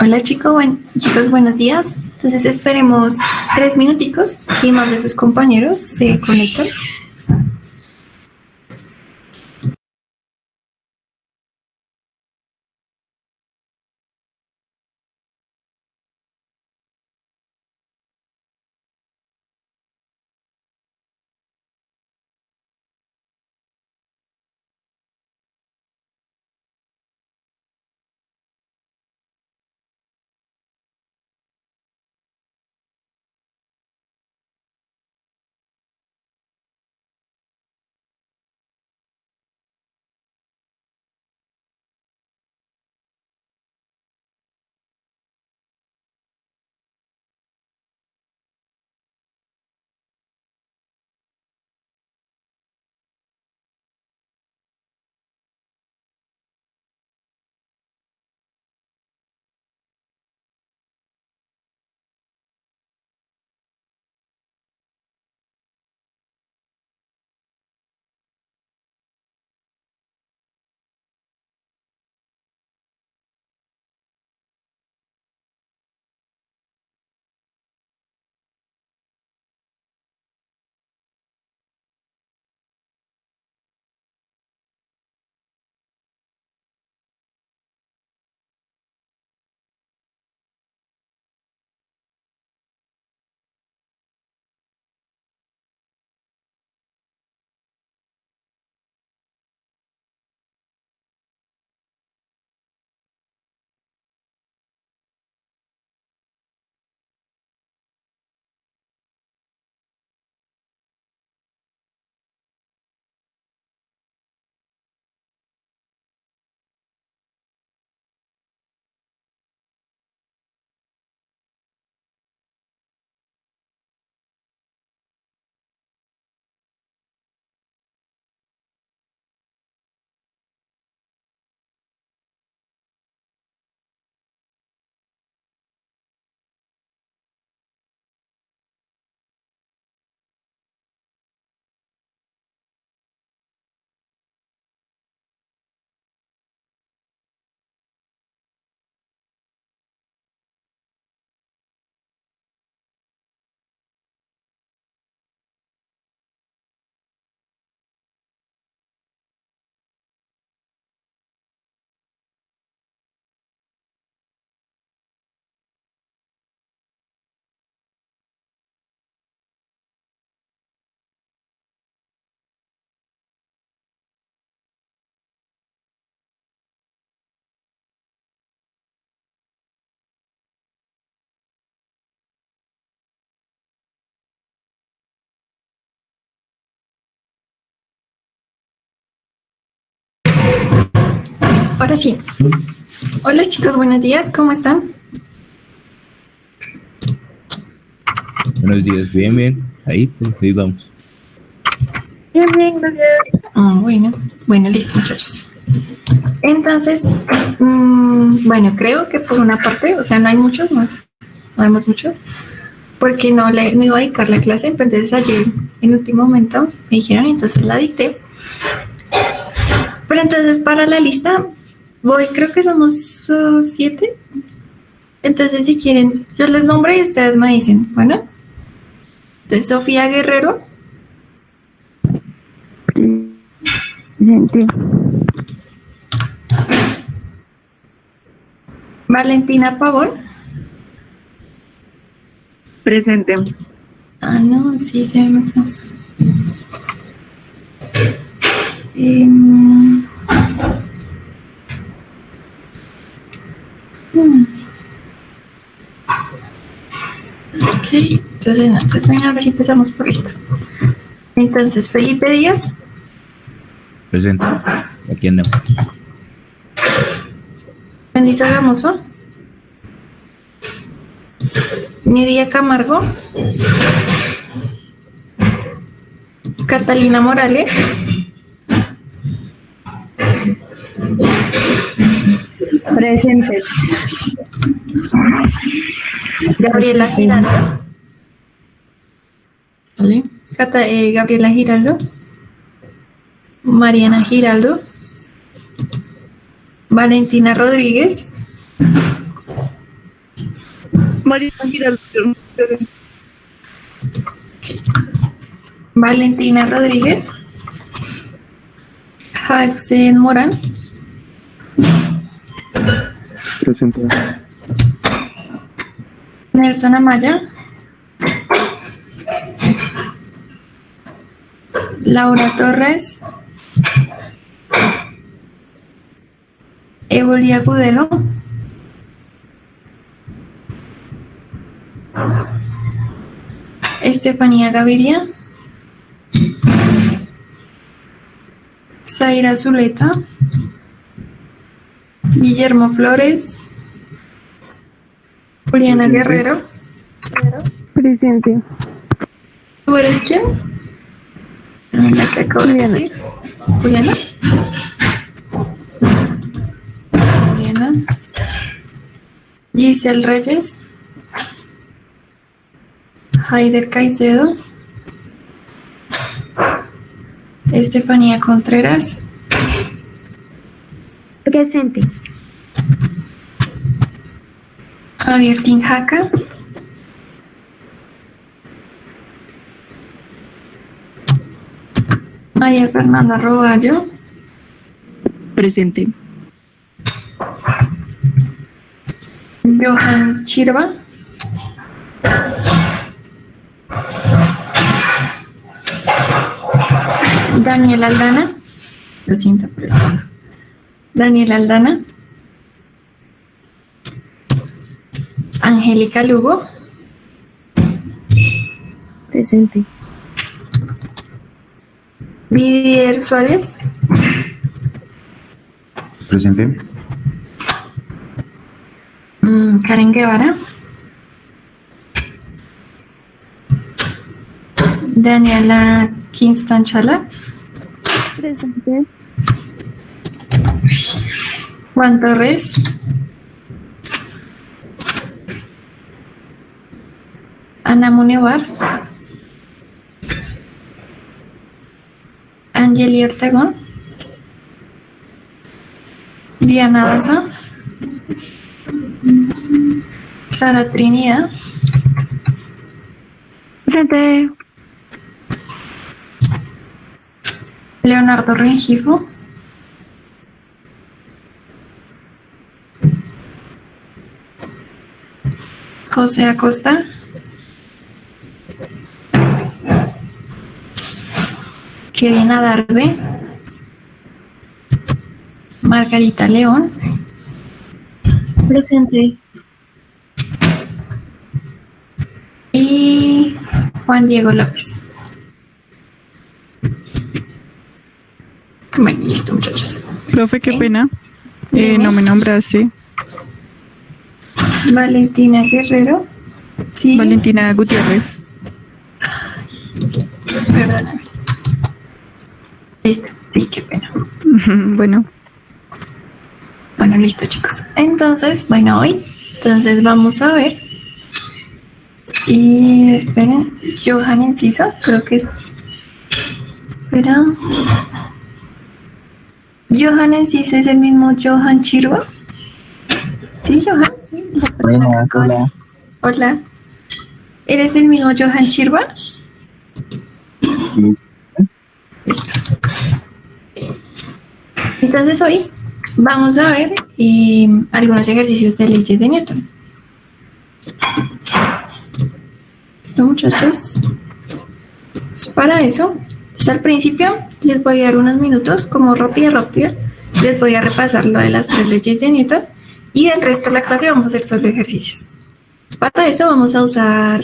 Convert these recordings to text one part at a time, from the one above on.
Hola chicos, buenos días. Entonces esperemos 3 minuticos y más de sus compañeros se conectan. Ahora sí. Hola chicos, buenos días, ¿cómo están? Buenos días, bien. Ahí vamos. Bien, gracias. Bueno, listo muchachos. Entonces, bueno, creo que por una parte, o sea, no hay muchos, no vemos muchos, porque no iba a dedicar la clase, pero entonces ayer en último momento me dijeron, entonces la dicté. Pero entonces para la lista, creo que somos 7. Entonces si quieren, yo les nombro y ustedes me dicen, bueno. Entonces Sofía Guerrero. Presente. Valentina Pavón. Presente. Ah, no, sí, se ve más. Ok, entonces, venga, a ver si empezamos por esto. Entonces, Felipe Díaz. Presente. Aquí andamos. Melissa Gamoso. Nidia Camargo. Catalina Morales. Presente. Gabriela Giraldo. ¿Vale? Gabriela Giraldo. Mariana Giraldo. Valentina Rodríguez. María Giraldo. Valentina Rodríguez. Jackson Morán. Presente. Nelson Amaya. Laura Torres. Evoli Agudelo. Estefanía Gaviria. Zaira Zuleta. Guillermo Flores. Juliana Guerrero. Presente. ¿Tú eres quién? La que acabo de Juliana. decir. Juliana. Juliana. Giselle Reyes. Haider Caicedo. Estefanía Contreras. Presente. Javier Tinjaca. María Fernanda Roballo. Presente. Johan Chirva. Daniel Aldana. Lo siento por el fondo. Daniel Aldana. Angélica Lugo. Presente. Vivier Suárez. Presente. Karen Guevara. Daniela Kingston Chala. Presente. Juan Torres. Ana Munevar. Angeli Ortegón. Diana Daza. Sara Trinidad. Presente. Leonardo Rengifo. José Acosta. Kevin Adarve. Margarita León. Presente. Y Juan Diego López. Bueno, listo, muchachos. Profe, qué ¿Sí? pena. Dime. No me nombraste. Valentina Guerrero. Sí. Valentina Gutiérrez. Perdóname. Listo. Sí, qué pena. Bueno, Bueno, listo, chicos. Entonces, bueno, hoy. Entonces vamos a ver. Y esperen. Johan Enciso, creo que es. Espera. Johan Enciso es el mismo Johan Chirva. ¿Sí, Johan? La persona que acaba de- Hola. ¿Eres el mismo Johan Chirva? Sí. Entonces hoy vamos a ver algunos ejercicios de leyes de Newton. ¿Listo, muchachos? Para eso, hasta el principio les voy a dar unos minutos como rápido. Les voy a repasar lo de las 3 leyes de Newton y del resto de la clase vamos a hacer solo ejercicios. Para eso vamos a usar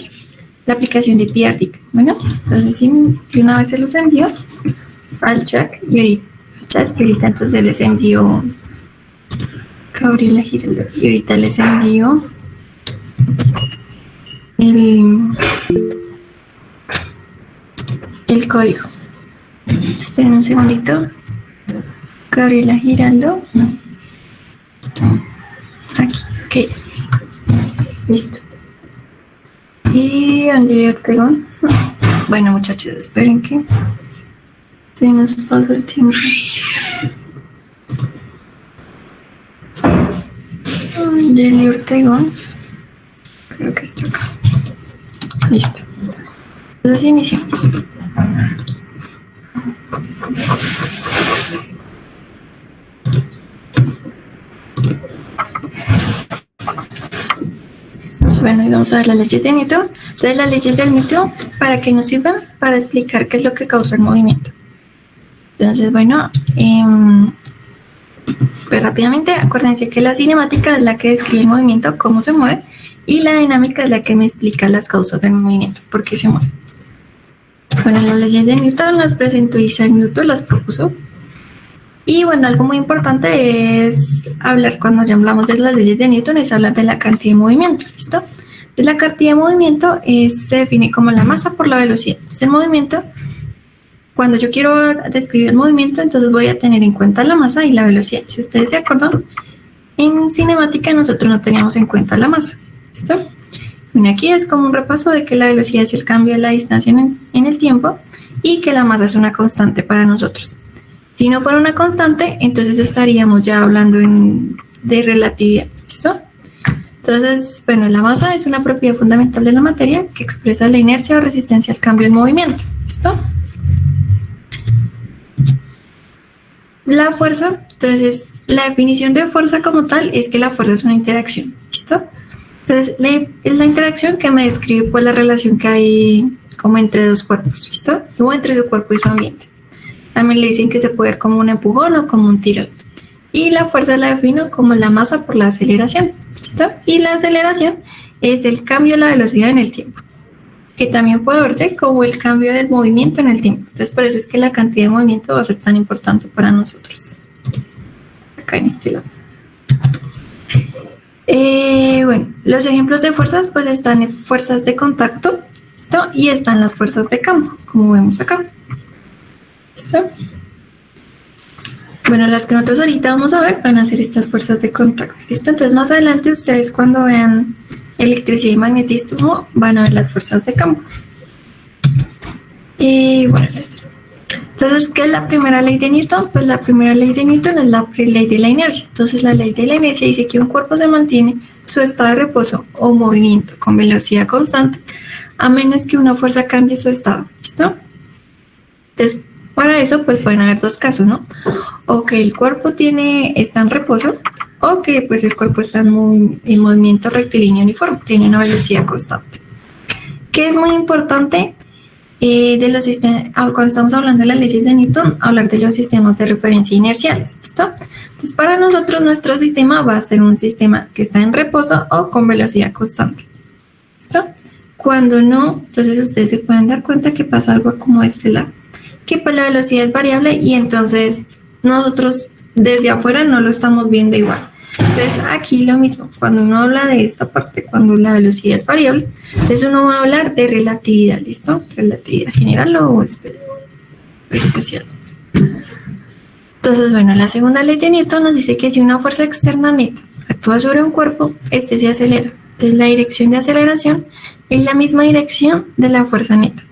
la aplicación de Piartic. Bueno, entonces si una vez se los envío al chat y ahorita entonces les envío Gabriela Giraldo y ahorita les envío el código. Esperen un segundito. Gabriela Giraldo. Aquí, ok. Listo. Y Andrea Ortegón. Bueno, muchachos, esperen que se nos pasa el tiempo. Angeli Ortegón. Creo que está acá. Listo. Entonces iniciamos. Bueno, y vamos a ver las leyes de Newton. Entonces, las leyes de Newton, ¿para qué nos sirven? Para explicar qué es lo que causa el movimiento. Entonces, bueno, pues rápidamente, acuérdense que la cinemática es la que describe el movimiento, cómo se mueve, y la dinámica es la que me explica las causas del movimiento, por qué se mueve. Bueno, las leyes de Newton las presentó Isaac Newton, las propuso. Y bueno, algo muy importante es hablar, cuando ya hablamos de las leyes de Newton, es hablar de la cantidad de movimiento, ¿listo? Entonces, la cantidad de movimiento se define como la masa por la velocidad. Entonces, el movimiento, cuando yo quiero describir el movimiento, entonces voy a tener en cuenta la masa y la velocidad. Si ustedes se acuerdan, en cinemática nosotros no teníamos en cuenta la masa, ¿listo? Bueno, aquí es como un repaso de que la velocidad es el cambio de la distancia en el tiempo y que la masa es una constante para nosotros. Si no fuera una constante, entonces estaríamos ya hablando de relatividad, ¿listo? Entonces, bueno, la masa es una propiedad fundamental de la materia que expresa la inercia o resistencia al cambio en movimiento, ¿listo? La fuerza, entonces, la definición de fuerza como tal es que la fuerza es una interacción, ¿listo? Entonces, es la interacción que me describe pues la relación que hay como entre dos cuerpos, ¿listo? O entre su cuerpo y su ambiente. También le dicen que se puede ver como un empujón o como un tirón. Y la fuerza la defino como la masa por la aceleración, ¿listo? Y la aceleración es el cambio de la velocidad en el tiempo, que también puede verse como el cambio del movimiento en el tiempo. Entonces, por eso es que la cantidad de movimiento va a ser tan importante para nosotros. Acá en este lado. Bueno, los ejemplos de fuerzas, pues están en fuerzas de contacto, ¿listo? Y están las fuerzas de campo, como vemos acá. ¿Listo? Bueno, las que nosotros ahorita vamos a ver van a ser estas fuerzas de contacto, ¿listo? Entonces, más adelante ustedes cuando vean electricidad y magnetismo van a ver las fuerzas de campo. Y bueno, listo. Entonces, ¿qué es la primera ley de Newton? Pues la primera ley de Newton es la ley de la inercia. Entonces, la ley de la inercia dice que un cuerpo se mantiene su estado de reposo o movimiento con velocidad constante a menos que una fuerza cambie su estado, ¿listo? Entonces, para eso, pues pueden haber dos casos, ¿no? O que el cuerpo está en reposo, o que pues el cuerpo está en movimiento rectilíneo uniforme, tiene una velocidad constante. ¿Qué es muy importante de los sistemas? Cuando estamos hablando de las leyes de Newton, hablar de los sistemas de referencia inerciales, ¿listo? Entonces, para nosotros, nuestro sistema va a ser un sistema que está en reposo o con velocidad constante, ¿listo? Cuando no, entonces ustedes se pueden dar cuenta que pasa algo como este lado, que pues la velocidad es variable y entonces nosotros desde afuera no lo estamos viendo igual. Entonces aquí lo mismo, cuando uno habla de esta parte, cuando la velocidad es variable, entonces uno va a hablar de relatividad, ¿listo? Relatividad general o especial. Entonces, bueno, la segunda ley de Newton nos dice que si una fuerza externa neta actúa sobre un cuerpo, este se acelera. Entonces la dirección de aceleración es la misma dirección de la fuerza neta.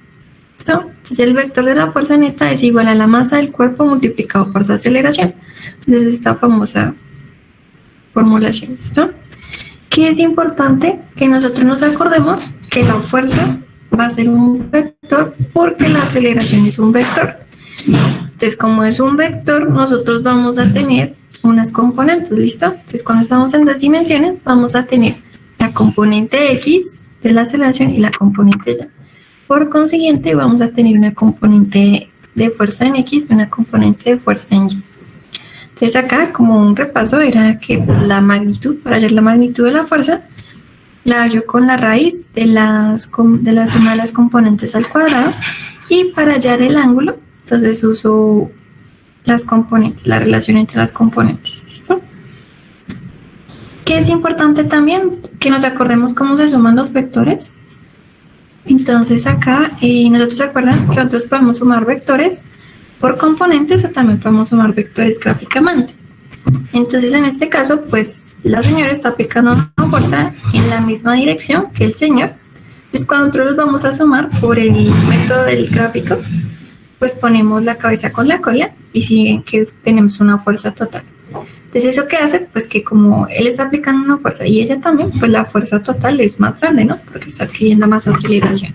¿Listo? Entonces el vector de la fuerza neta es igual a la masa del cuerpo multiplicado por su aceleración. Entonces esta famosa formulación, ¿listo? Que es importante que nosotros nos acordemos que la fuerza va a ser un vector porque la aceleración es un vector. Entonces, como es un vector, nosotros vamos a tener unas componentes, ¿listo? Entonces, cuando estamos en dos dimensiones, vamos a tener la componente X de la aceleración y la componente Y. Por consiguiente, vamos a tener una componente de fuerza en X y una componente de fuerza en Y. Entonces acá, como un repaso, era que la magnitud, para hallar la magnitud de la fuerza, la hallo con la raíz de la suma de las componentes al cuadrado, y para hallar el ángulo, entonces uso las componentes, la relación entre las componentes, ¿listo? Que es importante también que nos acordemos cómo se suman los vectores. Entonces acá, nosotros se acuerdan que nosotros podemos sumar vectores por componentes o también podemos sumar vectores gráficamente. Entonces en este caso, pues la señora está aplicando una fuerza en la misma dirección que el señor. Pues cuando nosotros los vamos a sumar por el método del gráfico, pues ponemos la cabeza con la cola y siguen que tenemos una fuerza total. Entonces, ¿eso qué hace? Pues que como él está aplicando una fuerza y ella también, pues la fuerza total es más grande, ¿no? Porque está adquiriendo más aceleración.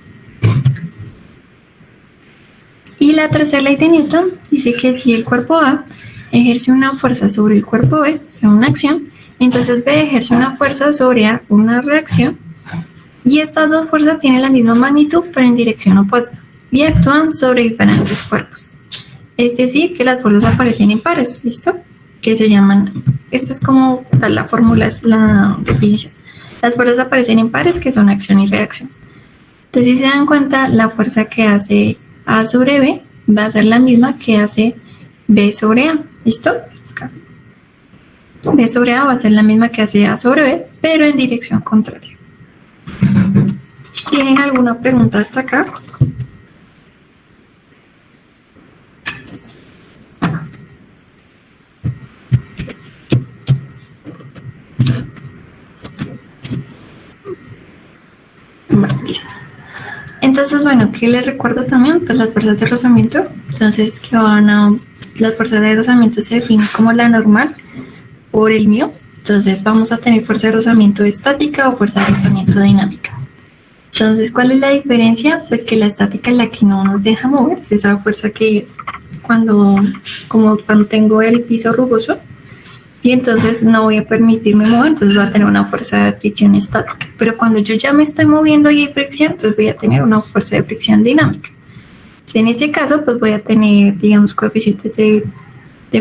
Y la tercera ley de Newton dice que si el cuerpo A ejerce una fuerza sobre el cuerpo B, o sea, una acción, entonces B ejerce una fuerza sobre A, una reacción, y estas dos fuerzas tienen la misma magnitud, pero en dirección opuesta, y actúan sobre diferentes cuerpos. Es decir, que las fuerzas aparecen en pares, ¿listo? Que se llaman, esta es como la fórmula, es la definición. Las fuerzas aparecen en pares, que son acción y reacción. Entonces, si se dan cuenta, la fuerza que hace A sobre B va a ser la misma que hace B sobre A, ¿listo? Acá. B sobre A va a ser la misma que hace A sobre B, pero en dirección contraria. ¿Tienen alguna pregunta hasta acá? Bueno, listo. Entonces, bueno, ¿qué les recuerdo también? Pues las fuerzas de rozamiento. Entonces, las fuerzas de rozamiento se definen como la normal por el mío. Entonces, vamos a tener fuerza de rozamiento estática o fuerza de rozamiento dinámica. Entonces, ¿cuál es la diferencia? Pues que la estática es la que no nos deja mover, es esa fuerza que cuando tengo el piso rugoso, y entonces no voy a permitirme mover, entonces voy a tener una fuerza de fricción estática. Pero cuando yo ya me estoy moviendo y hay fricción, entonces voy a tener una fuerza de fricción dinámica. Entonces, en ese caso, pues voy a tener, digamos, coeficientes de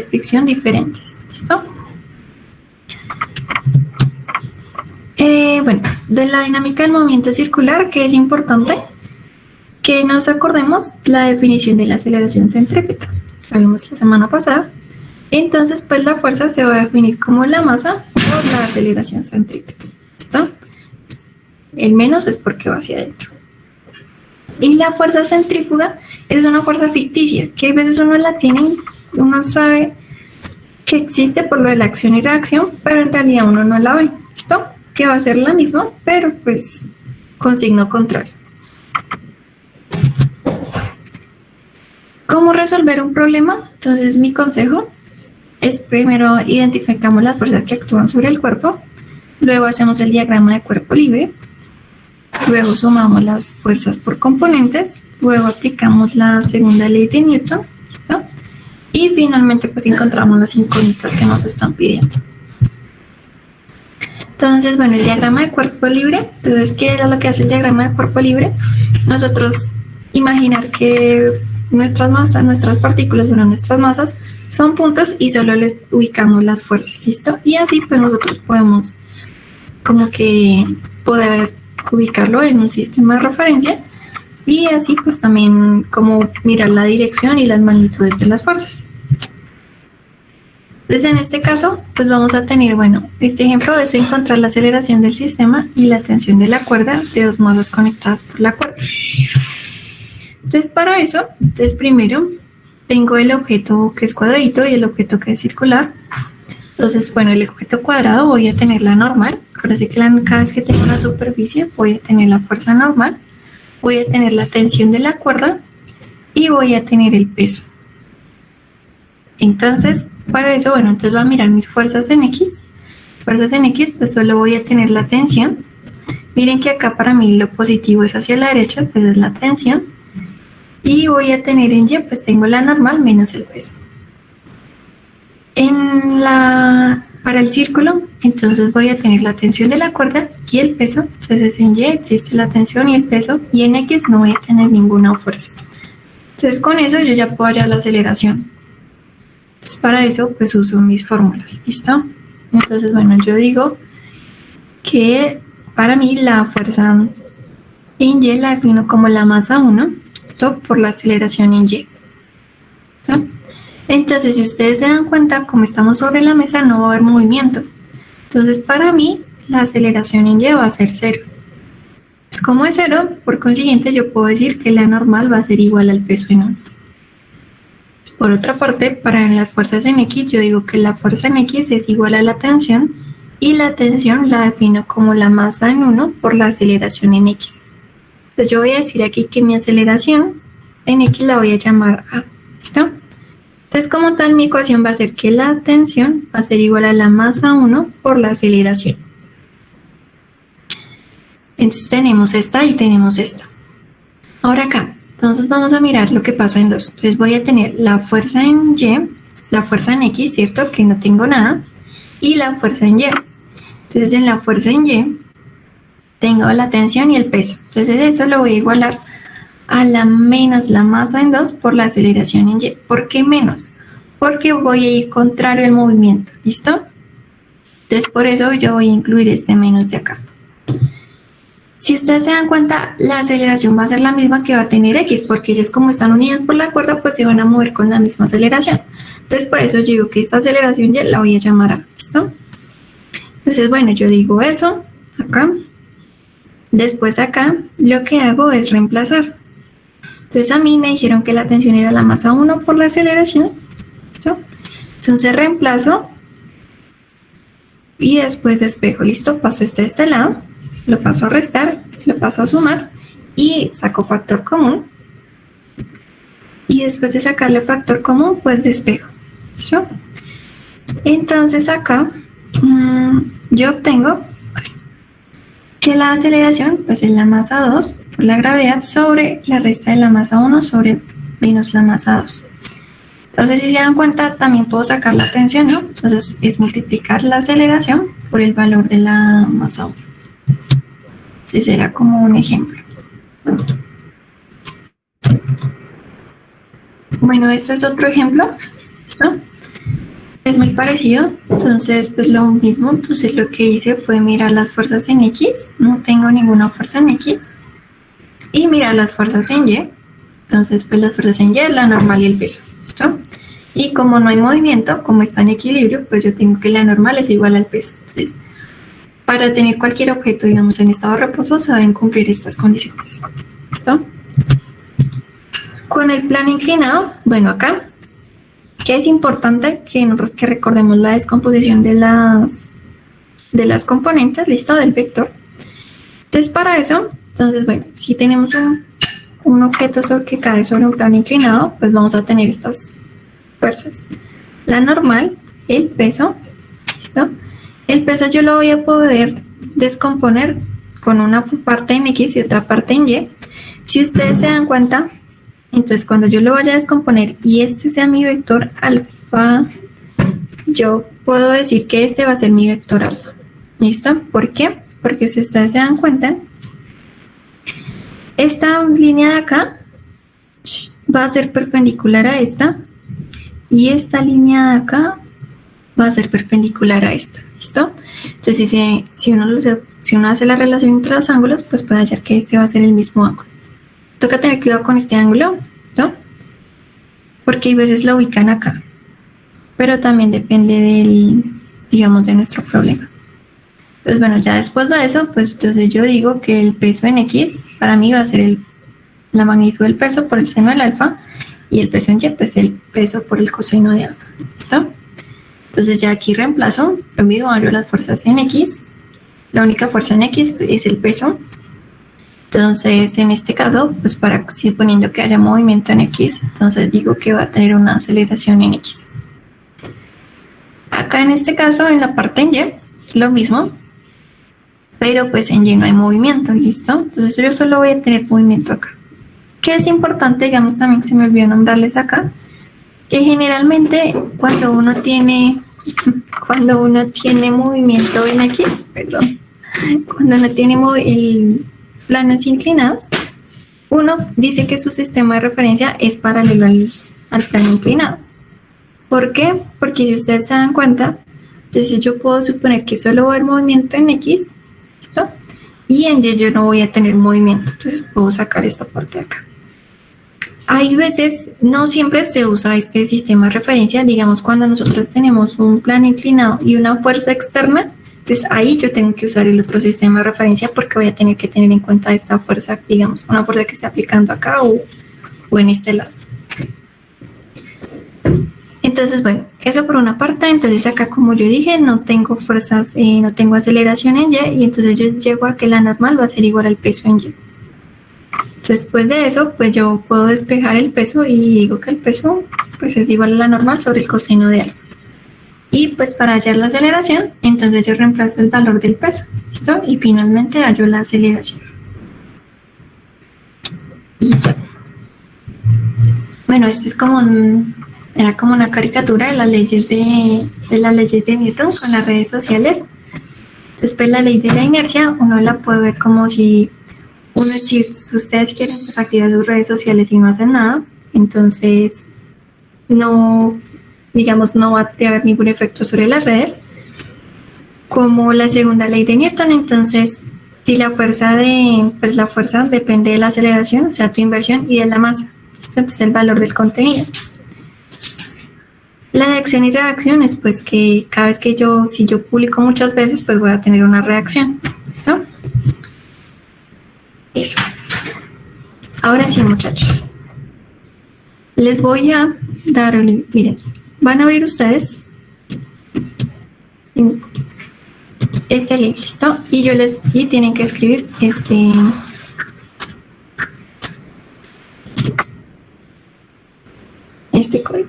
fricción diferentes. ¿Listo? Bueno, de la dinámica del movimiento circular, que es importante que nos acordemos la definición de la aceleración centrípeta. La vimos la semana pasada. Entonces, pues la fuerza se va a definir como la masa por la aceleración centrípeta. ¿Listo? El menos es porque va hacia adentro. Y la fuerza centrífuga es una fuerza ficticia, que a veces uno la tiene, uno sabe que existe por lo de la acción y reacción, pero en realidad uno no la ve. ¿Listo? Que va a ser la misma, pero pues con signo contrario. ¿Cómo resolver un problema? Entonces, mi consejo es primero identificamos las fuerzas que actúan sobre el cuerpo, luego hacemos el diagrama de cuerpo libre, luego sumamos las fuerzas por componentes, luego aplicamos la segunda ley de Newton, ¿listo? Y finalmente pues encontramos las incógnitas que nos están pidiendo. Entonces, bueno, el diagrama de cuerpo libre, entonces, ¿qué era lo que hace el diagrama de cuerpo libre? Nosotros imaginar que nuestras partículas, nuestras masas son puntos y solo les ubicamos las fuerzas, ¿listo? Y así pues nosotros podemos como que poder ubicarlo en un sistema de referencia y así pues también como mirar la dirección y las magnitudes de las fuerzas. Entonces en este caso pues vamos a tener, bueno, este ejemplo es encontrar la aceleración del sistema y la tensión de la cuerda de dos masas conectadas por la cuerda. Entonces para eso, primero tengo el objeto que es cuadradito y el objeto que es circular. Entonces, bueno, el objeto cuadrado voy a tener la normal. Así que cada vez que tengo una superficie voy a tener la fuerza normal, voy a tener la tensión de la cuerda y voy a tener el peso. Entonces, para eso, bueno, entonces voy a mirar mis fuerzas en X. Las fuerzas en X, pues solo voy a tener la tensión. Miren que acá para mí lo positivo es hacia la derecha, pues es la tensión. Y voy a tener en Y, pues tengo la normal menos el peso. Para el círculo, entonces voy a tener la tensión de la cuerda y el peso. Entonces en Y existe la tensión y el peso, y en X no voy a tener ninguna fuerza. Entonces con eso yo ya puedo hallar la aceleración. Entonces para eso pues uso mis fórmulas, ¿listo? Entonces bueno, yo digo que para mí la fuerza en Y la defino como la masa 1 por la aceleración en Y. ¿Sí? Entonces, si ustedes se dan cuenta, como estamos sobre la mesa, no va a haber movimiento. Entonces, para mí, la aceleración en Y va a ser 0. Pues como es 0, por consiguiente, yo puedo decir que la normal va a ser igual al peso en 1. Por otra parte, para las fuerzas en X, yo digo que la fuerza en X es igual a la tensión, y la tensión la defino como la masa en 1 por la aceleración en X. Entonces yo voy a decir aquí que mi aceleración en X la voy a llamar A, ¿listo? Entonces, como tal, mi ecuación va a ser que la tensión va a ser igual a la masa 1 por la aceleración. Entonces tenemos esta y tenemos esta. Ahora acá, entonces vamos a mirar lo que pasa en 2. Entonces voy a tener la fuerza en Y, la fuerza en X, ¿cierto? Que no tengo nada. Y la fuerza en Y. Entonces en la fuerza en Y tengo la tensión y el peso. Entonces eso lo voy a igualar a la menos la masa en 2 por la aceleración en Y. ¿Por qué menos? Porque voy a ir contrario al movimiento. ¿Listo? Entonces por eso yo voy a incluir este menos de acá. Si ustedes se dan cuenta, la aceleración va a ser la misma que va a tener X, porque ellas como están unidas por la cuerda, pues se van a mover con la misma aceleración. Entonces por eso yo digo que esta aceleración Y la voy a llamar A. ¿Listo? Entonces bueno, yo digo eso acá. Después acá lo que hago es reemplazar. Entonces a mí me dijeron que la tensión era la masa 1 por la aceleración. ¿Listo? Entonces reemplazo y después despejo. ¿Listo? Paso este a este lado. Lo paso a restar, lo paso a sumar y saco factor común. Y después de sacarle factor común, pues despejo. ¿Sí? Entonces acá yo obtengo que la aceleración pues es la masa 2 por la gravedad sobre la resta de la masa 1 sobre menos la masa 2. Entonces si se dan cuenta también puedo sacar la tensión, ¿no? Entonces es multiplicar la aceleración por el valor de la masa 1. Ese será como un ejemplo. Bueno, esto es otro ejemplo. ¿Listo? Es muy parecido. Entonces, pues lo mismo. Entonces, lo que hice fue mirar las fuerzas en X. No tengo ninguna fuerza en X. Y mirar las fuerzas en Y. Entonces, pues las fuerzas en Y, la normal y el peso. ¿Listo? Y como no hay movimiento, como está en equilibrio, pues yo tengo que la normal es igual al peso. Entonces, para tener cualquier objeto, digamos, en estado de reposo, se deben cumplir estas condiciones. ¿Listo? Con el plano inclinado, bueno, acá, que es importante que recordemos la descomposición de las componentes, ¿listo? Del vector. Entonces, para eso, bueno, si tenemos un objeto que cae sobre un plano inclinado, pues vamos a tener estas fuerzas. La normal, el peso, ¿listo? El peso yo lo voy a poder descomponer con una parte en X y otra parte en Y. Si ustedes se dan cuenta, entonces cuando yo lo vaya a descomponer y este sea mi vector alfa, yo puedo decir que este va a ser mi vector alfa. ¿Listo? ¿Por qué? Porque si ustedes se dan cuenta, esta línea de acá va a ser perpendicular a esta y esta línea de acá va a ser perpendicular a esta. ¿Listo? Entonces si uno hace la relación entre los ángulos, pues puede hallar que este va a ser el mismo ángulo. Toca tener cuidado con este ángulo, ¿listo? Porque hay veces lo ubican acá, pero también depende de nuestro problema. Entonces bueno, ya después de eso, pues entonces yo digo que el peso en X para mí va a ser la magnitud del peso por el seno del alfa y el peso en Y, pues el peso por el coseno de alfa. ¿Listo? Entonces ya aquí reemplazo, lo mismo hago las fuerzas en X. La única fuerza en X es el peso. Entonces en este caso, pues suponiendo que haya movimiento en X, entonces digo que va a tener una aceleración en X. Acá en este caso, en la parte en Y, lo mismo, pero pues en Y no hay movimiento, ¿listo? Entonces yo solo voy a tener movimiento acá. Que es importante, digamos, también se me olvidó nombrarles acá, que generalmente cuando uno tiene movimiento en X, cuando uno tiene planos inclinados, uno dice que su sistema de referencia es paralelo al plano inclinado. ¿Por qué? Porque si ustedes se dan cuenta, entonces yo puedo suponer que solo va a haber movimiento en X, ¿listo? Y en Y yo no voy a tener movimiento, entonces puedo sacar esta parte de acá. Hay veces, no siempre se usa este sistema de referencia, digamos cuando nosotros tenemos un plano inclinado y una fuerza externa, entonces ahí yo tengo que usar el otro sistema de referencia porque voy a tener que tener en cuenta esta fuerza, digamos, una fuerza que está aplicando acá o en este lado. Entonces, bueno, eso por una parte. Entonces acá, como yo dije, no tengo fuerzas, no tengo aceleración en Y, y entonces yo llego a que la normal va a ser igual al peso en Y. Después de eso, pues yo puedo despejar el peso y digo que el peso pues es igual a la normal sobre el coseno de algo. Y pues para hallar la aceleración, entonces yo reemplazo el valor del peso, ¿listo? Y finalmente hallo la aceleración. Y ya. Bueno, este es como era como una caricatura de las leyes de Newton con las redes sociales. Después la ley de la inercia, uno la puede ver como si ustedes quieren pues activar sus redes sociales y no hacen nada, entonces no, digamos, no va a haber ningún efecto sobre las redes. Como la segunda ley de Newton, entonces si la fuerza depende de la aceleración, o sea, tu inversión, y de la masa. Esto es el valor del contenido. La de acción y reacción es pues que cada vez que si yo publico muchas veces, pues voy a tener una reacción. ¿Listo? Eso. Ahora sí, muchachos. Les voy a dar, miren, van a abrir ustedes este link, ¿listo? Y tienen que escribir este código.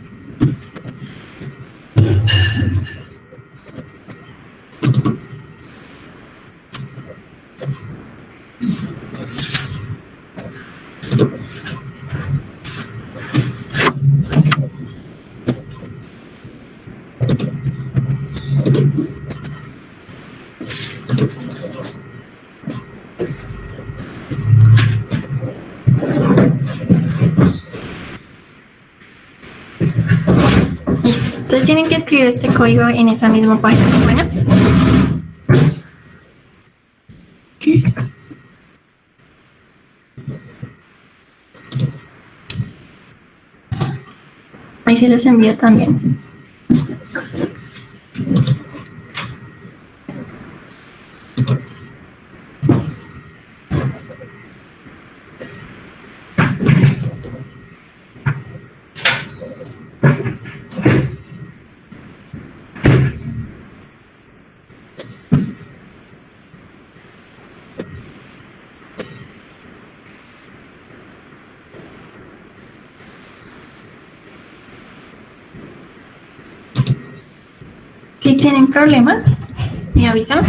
Entonces tienen que escribir este código en esa misma página. Bueno. ¿Qué? Ahí se los envío también. Si tienen problemas, me avisan.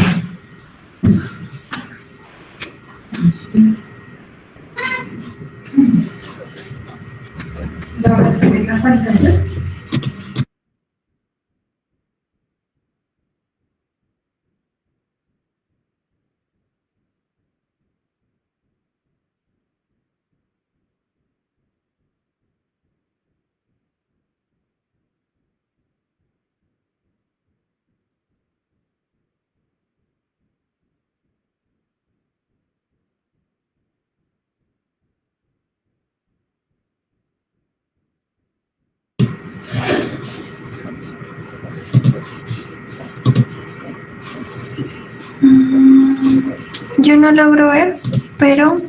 Yo no logro ver, pero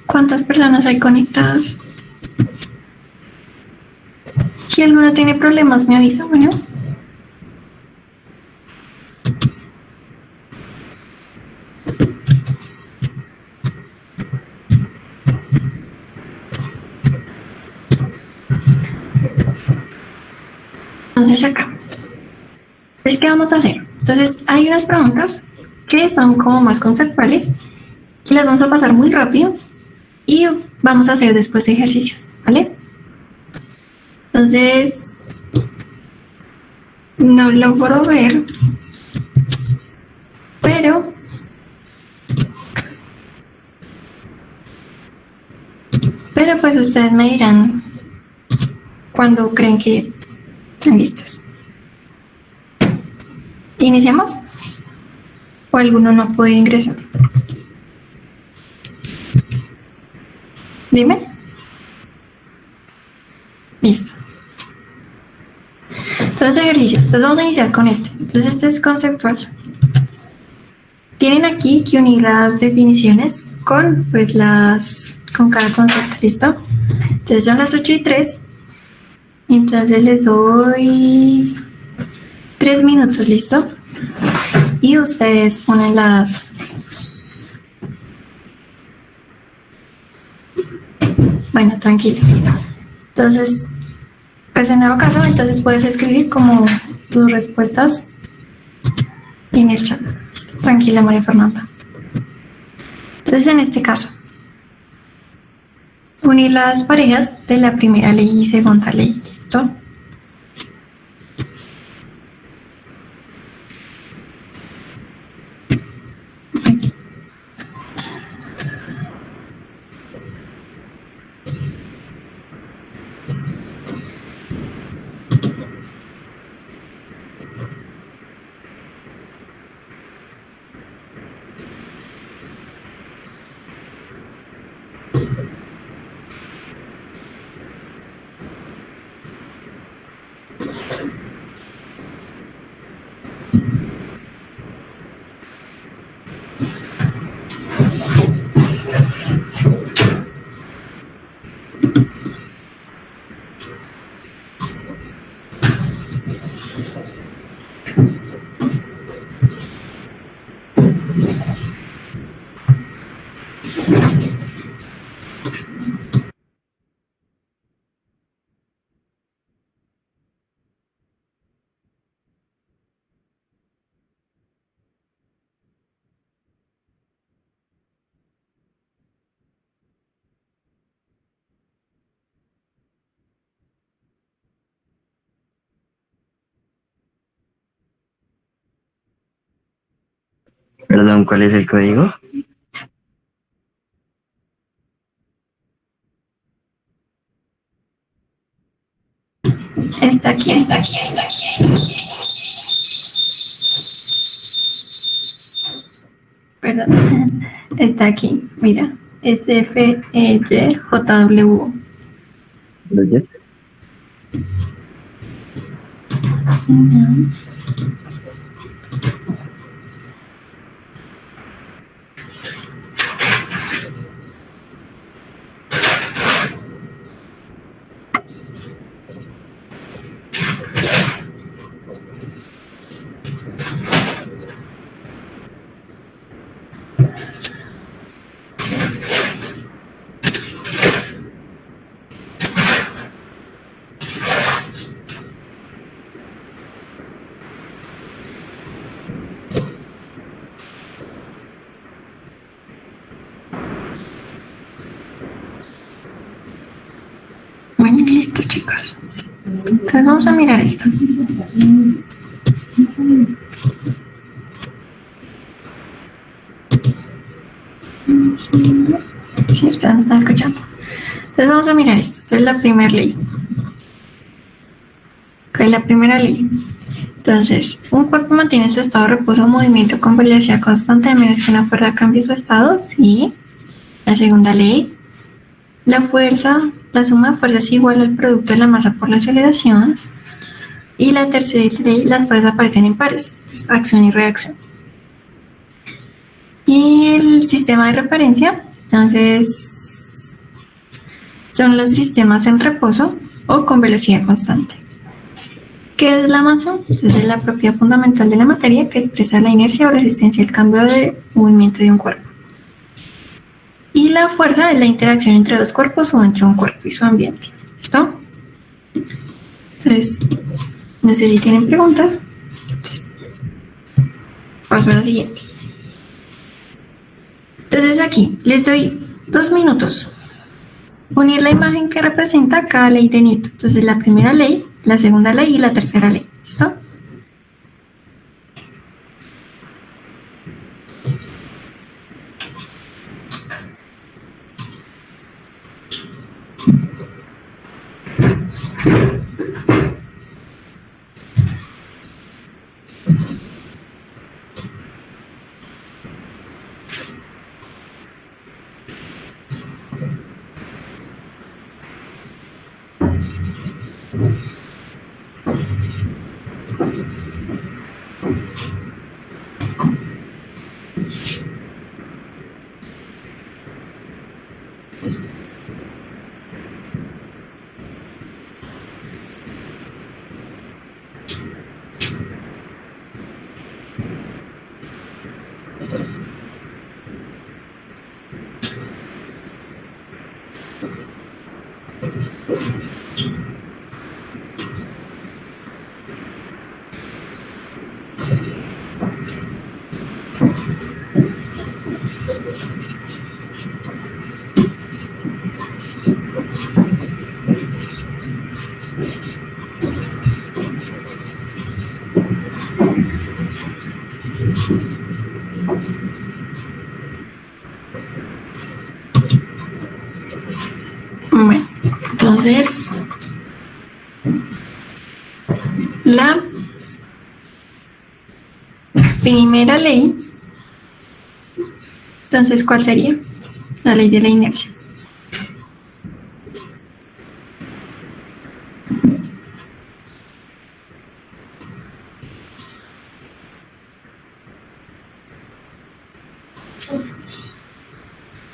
¿cuántas personas hay conectadas? Si alguno tiene problemas, me avisa, bueno. Entonces acá. Pues, ¿qué vamos a hacer? Entonces, hay unas preguntas que son como más conceptuales y las vamos a pasar muy rápido y vamos a hacer después ejercicios, ¿vale? Entonces, no logro ver, pero pues ustedes me dirán cuando creen que están listos. ¿Iniciamos? ¿O alguno no puede ingresar? Dime. Listo. Entonces, ejercicios. Entonces vamos a iniciar con este. Entonces este es conceptual. Tienen aquí que unir las definiciones con cada concepto. ¿Listo? Entonces son las 8:03. Entonces les doy 3 minutos. ¿Listo? Y ustedes ponen Bueno, tranquila. Entonces, pues en dado caso, entonces puedes escribir como tus respuestas en el chat. Tranquila, María Fernanda. Entonces, en este caso, unir las parejas de la primera ley y segunda ley. ¿Listo? Perdón, ¿cuál es el código? Está aquí, está aquí. Perdón. Está aquí, mira. SFEYJW. Gracias. Bueno, listo, chicos. Entonces vamos a mirar esto. Sí, ustedes me están escuchando. Entonces vamos a mirar esto. Esta es la primera ley. Ok, la primera ley. Entonces, un cuerpo mantiene su estado de reposo o movimiento con velocidad constante a menos que una fuerza cambie su estado. Sí. La segunda ley. La suma de fuerzas es igual al producto de la masa por la aceleración. Y la tercera ley, las fuerzas aparecen en pares. Entonces, acción y reacción. Y el sistema de referencia, entonces, son los sistemas en reposo o con velocidad constante. ¿Qué es la masa? Entonces, es la propiedad fundamental de la materia que expresa la inercia o resistencia al cambio de movimiento de un cuerpo. Y la fuerza es la interacción entre dos cuerpos o entre un cuerpo y su ambiente. ¿Listo? Entonces, no sé si tienen preguntas. Paso a la siguiente. Entonces aquí les doy 2 minutos. Unir la imagen que representa cada ley de Newton. Entonces la primera ley, la segunda ley y la tercera ley. ¿Listo? Entonces, la primera ley, entonces, ¿cuál sería? La ley de la inercia.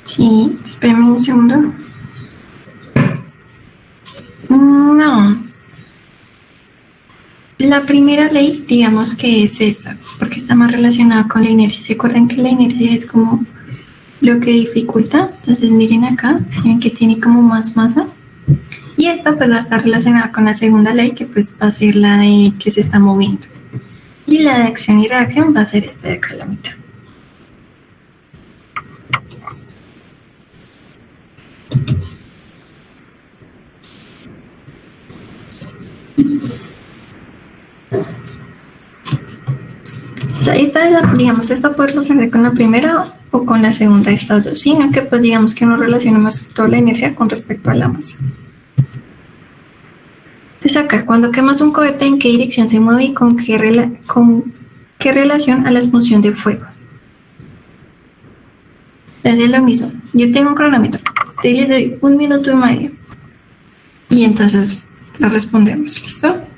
Sí, espérame un segundo. No. La primera ley, digamos que es esta, porque está más relacionada con la inercia. ¿Se acuerdan que la inercia es como lo que dificulta? Entonces miren acá, si ven que tiene como más masa. Y esta pues va a estar relacionada con la segunda ley, que pues va a ser la de que se está moviendo. Y la de acción y reacción va a ser esta de acá a la mitad. O sea, esta es la, digamos, esta puede relacionarse con la primera o con la segunda de estas dos, sino que pues digamos que uno relaciona más toda la inercia con respecto a la masa. Entonces acá, cuando quemas un cohete, ¿en qué dirección se mueve y con qué relación a la expulsión de fuego? Entonces es lo mismo. Yo tengo un cronómetro, te le doy 1 minuto y medio y entonces la respondemos, ¿listo?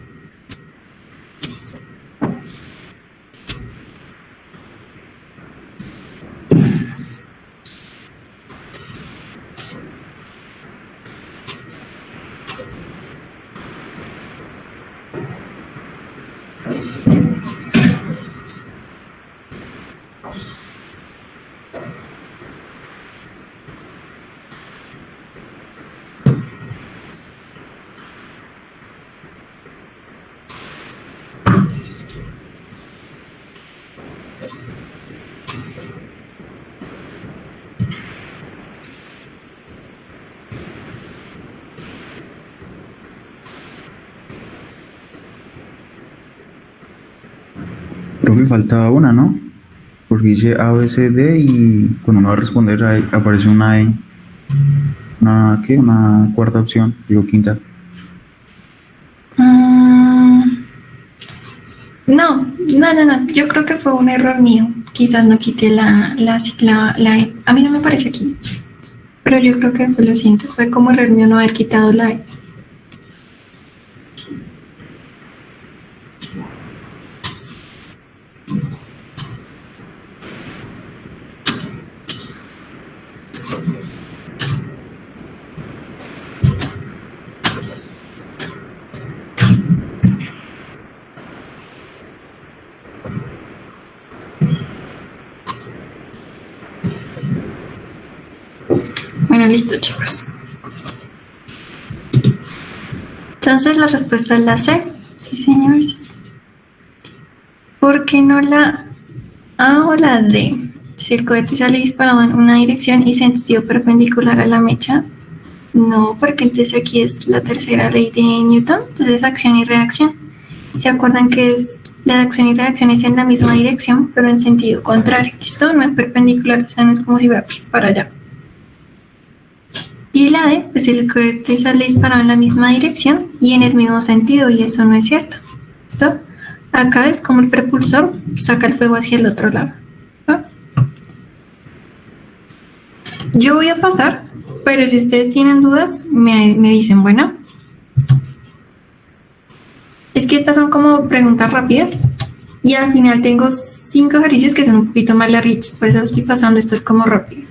Profe, falta una, ¿no? Porque dice A, B, C, D y cuando uno va a responder ahí aparece una E. ¿Qué? Una cuarta opción, digo quinta. No. Yo creo que fue un error mío. Quizás no quité la E. A mí no me aparece aquí. Pero yo creo que fue, lo siento, fue como error mío no haber quitado la E. Bueno, listo, chicos. Entonces la respuesta es la C. Sí, señores. ¿Por qué no la A o la D? Si el cohete sale disparado en una dirección y sentido perpendicular a la mecha. No, porque entonces aquí es la tercera ley de Newton. Entonces acción y reacción. ¿Se acuerdan que es la de acción y reacción es en la misma dirección, pero en sentido contrario? Esto no es perpendicular, o sea, no es como si fuera para allá. Y la D, pues el cohete sale disparado en la misma dirección y en el mismo sentido, y eso no es cierto. ¿Listo? Acá es como el propulsor saca el fuego hacia el otro lado. ¿No? Yo voy a pasar, pero si ustedes tienen dudas, me dicen, bueno. Es que estas son como preguntas rápidas y al final tengo 5 ejercicios que son un poquito más largos, por eso lo estoy pasando, esto es como rápido.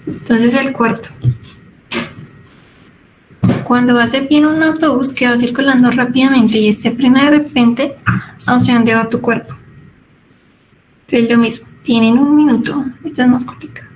Entonces el cuarto. Cuando vas de pie en un autobús que va circulando rápidamente y este frena de repente, ¿hacia dónde va tu cuerpo? Es lo mismo, tienen 1 minuto, esta es más complicada.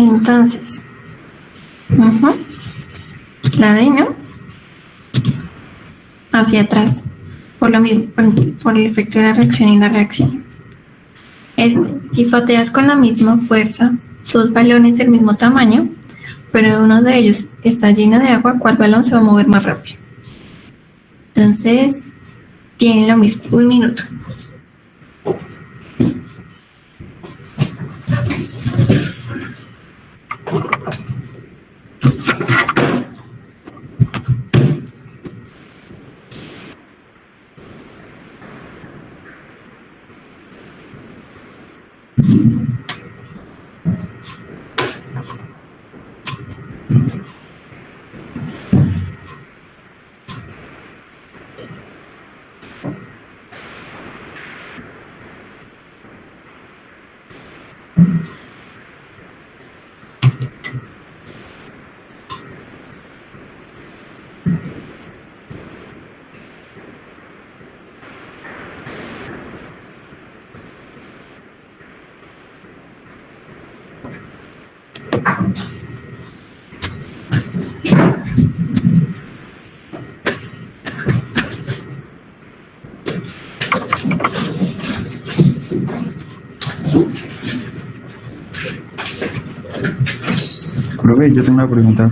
Entonces, ujú, la D, ¿no? Hacia atrás, por lo mismo, por el efecto de la reacción y la reacción. Si pateas con la misma fuerza, dos balones del mismo tamaño, pero uno de ellos está lleno de agua, ¿cuál balón se va a mover más rápido? Entonces, tienen lo mismo, 1 minuto. Profe, yo tengo una pregunta.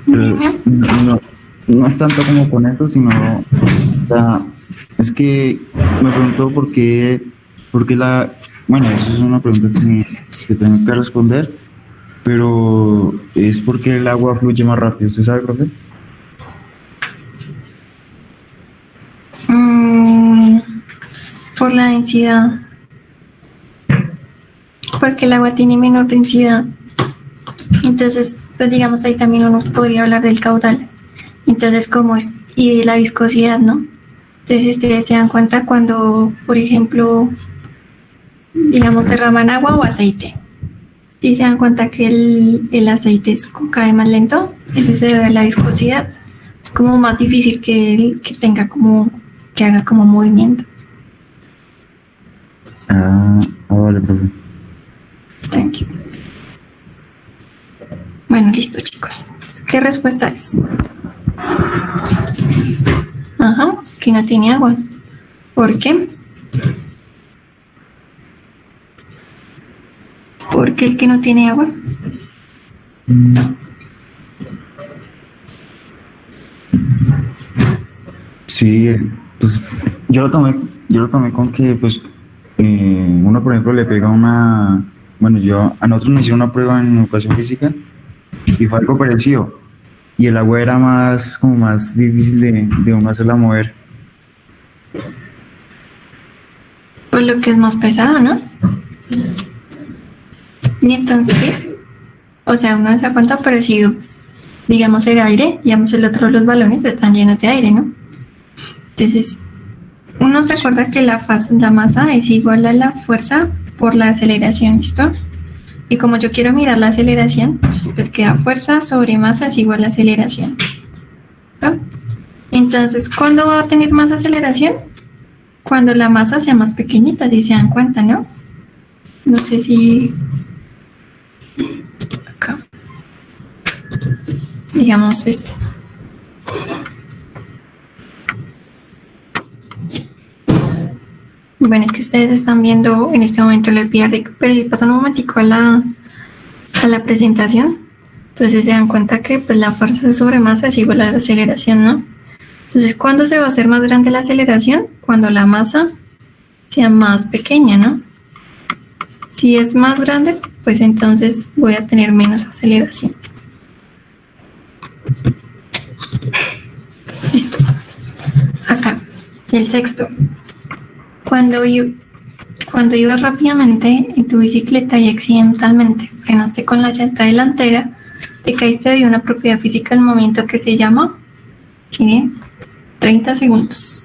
No, no es tanto como con esto, sino, o sea, es que me preguntó por qué bueno, eso es una pregunta que tengo que responder, pero es porque el agua fluye más rápido. ¿Usted sabe, profe? Por la densidad. Porque el agua tiene menor densidad. Entonces, pues digamos, ahí también uno podría hablar del caudal. Entonces, como es, y de la viscosidad, ¿no? Entonces, ustedes se dan cuenta cuando, por ejemplo, digamos, derraman agua o aceite. Si se dan cuenta que el aceite cae más lento, eso se debe a la viscosidad. Es como más difícil que tenga como, que haga como movimiento. Vale, profe. Tranquilo. Bueno, listo, chicos. ¿Qué respuesta es? Ajá, que no tiene agua. ¿Por qué? ¿Por qué el que no tiene agua? Sí, pues yo lo tomé con que, pues, uno, por ejemplo, le pega bueno, a nosotros nos hicieron una prueba en educación física y fue algo parecido. Y el agua era como más difícil de uno hacerla mover. Por lo que es más pesado, ¿no? Y entonces, ¿qué? O sea, uno no se da cuenta, pero si, digamos, el aire, digamos, el otro de los balones están llenos de aire, ¿no? Entonces, uno se acuerda que la masa es igual a la fuerza por la aceleración, ¿listo? Y como yo quiero mirar la aceleración, pues queda fuerza sobre masa es igual a aceleración. ¿No? Entonces, ¿cuándo va a tener más aceleración? Cuando la masa sea más pequeñita, si se dan cuenta, ¿no? No sé si... Acá. Digamos esto. Bueno, es que ustedes están viendo en este momento el PR, pero si pasan un momentico a la presentación, entonces se dan cuenta que pues la fuerza sobre masa es igual a la aceleración, ¿no? Entonces, ¿cuándo se va a hacer más grande la aceleración? Cuando la masa sea más pequeña, ¿no? Si es más grande, pues entonces voy a tener menos aceleración. Listo. Acá, el sexto. Cuando ibas rápidamente en tu bicicleta y accidentalmente frenaste con la llanta delantera, te caíste de una propiedad física en el momento que se llama, ¿sí? 30 segundos.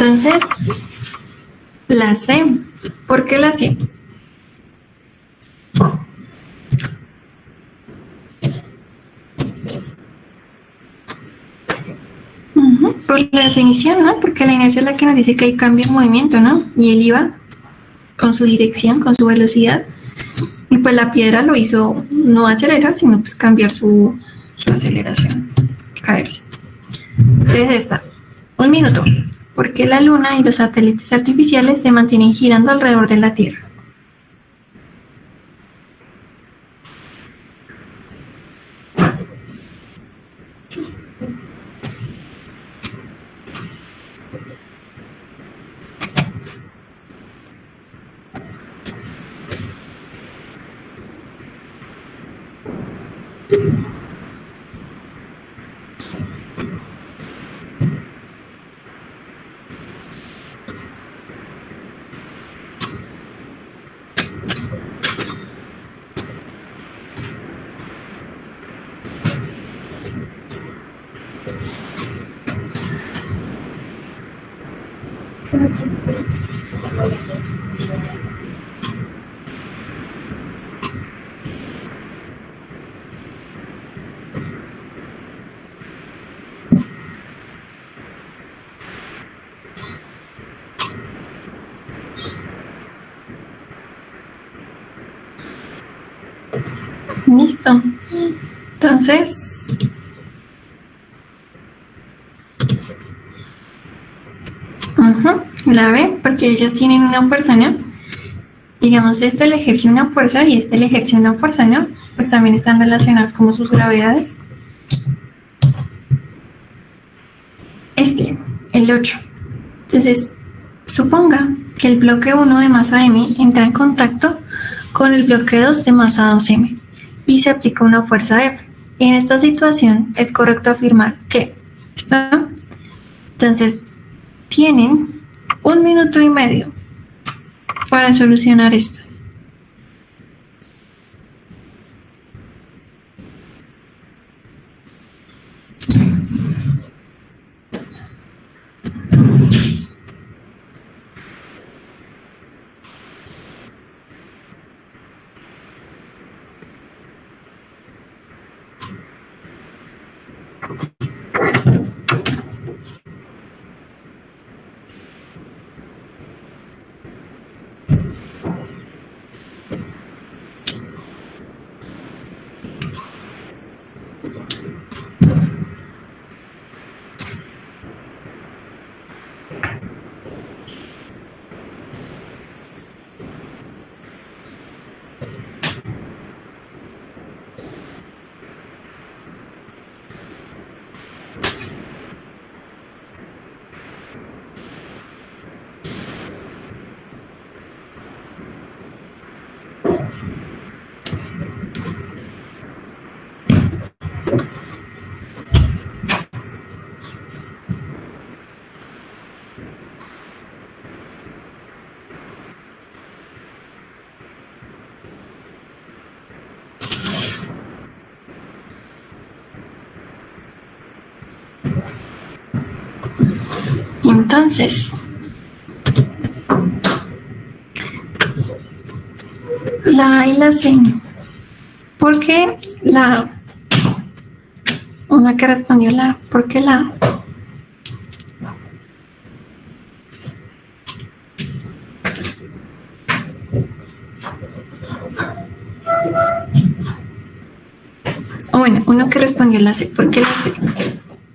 Entonces, la C. ¿Por qué la C? Por la definición, ¿no? Porque la inercia es la que nos dice que hay cambio en movimiento, ¿no? Y él iba con su dirección, con su velocidad, y pues la piedra lo hizo no acelerar, sino pues cambiar su aceleración, caerse. Entonces esta, 1 minuto. ¿Por qué la Luna y los satélites artificiales se mantienen girando alrededor de la Tierra? Listo. Entonces, la B, porque ellas tienen una fuerza, ¿no? Digamos, este le ejerce una fuerza y este le ejerce una fuerza, ¿no? Pues también están relacionadas como sus gravedades. El 8. Entonces, suponga que el bloque 1 de masa m entra en contacto con el bloque 2 de masa 2m y se aplica una fuerza F. En esta situación es correcto afirmar que, ¿listo? Entonces, tienen 1 minuto y medio para solucionar esto. Entonces, la A y la C. ¿Por qué la A? Una que respondió la A. ¿Por qué la A? Bueno, uno que respondió la C. ¿Por qué la C?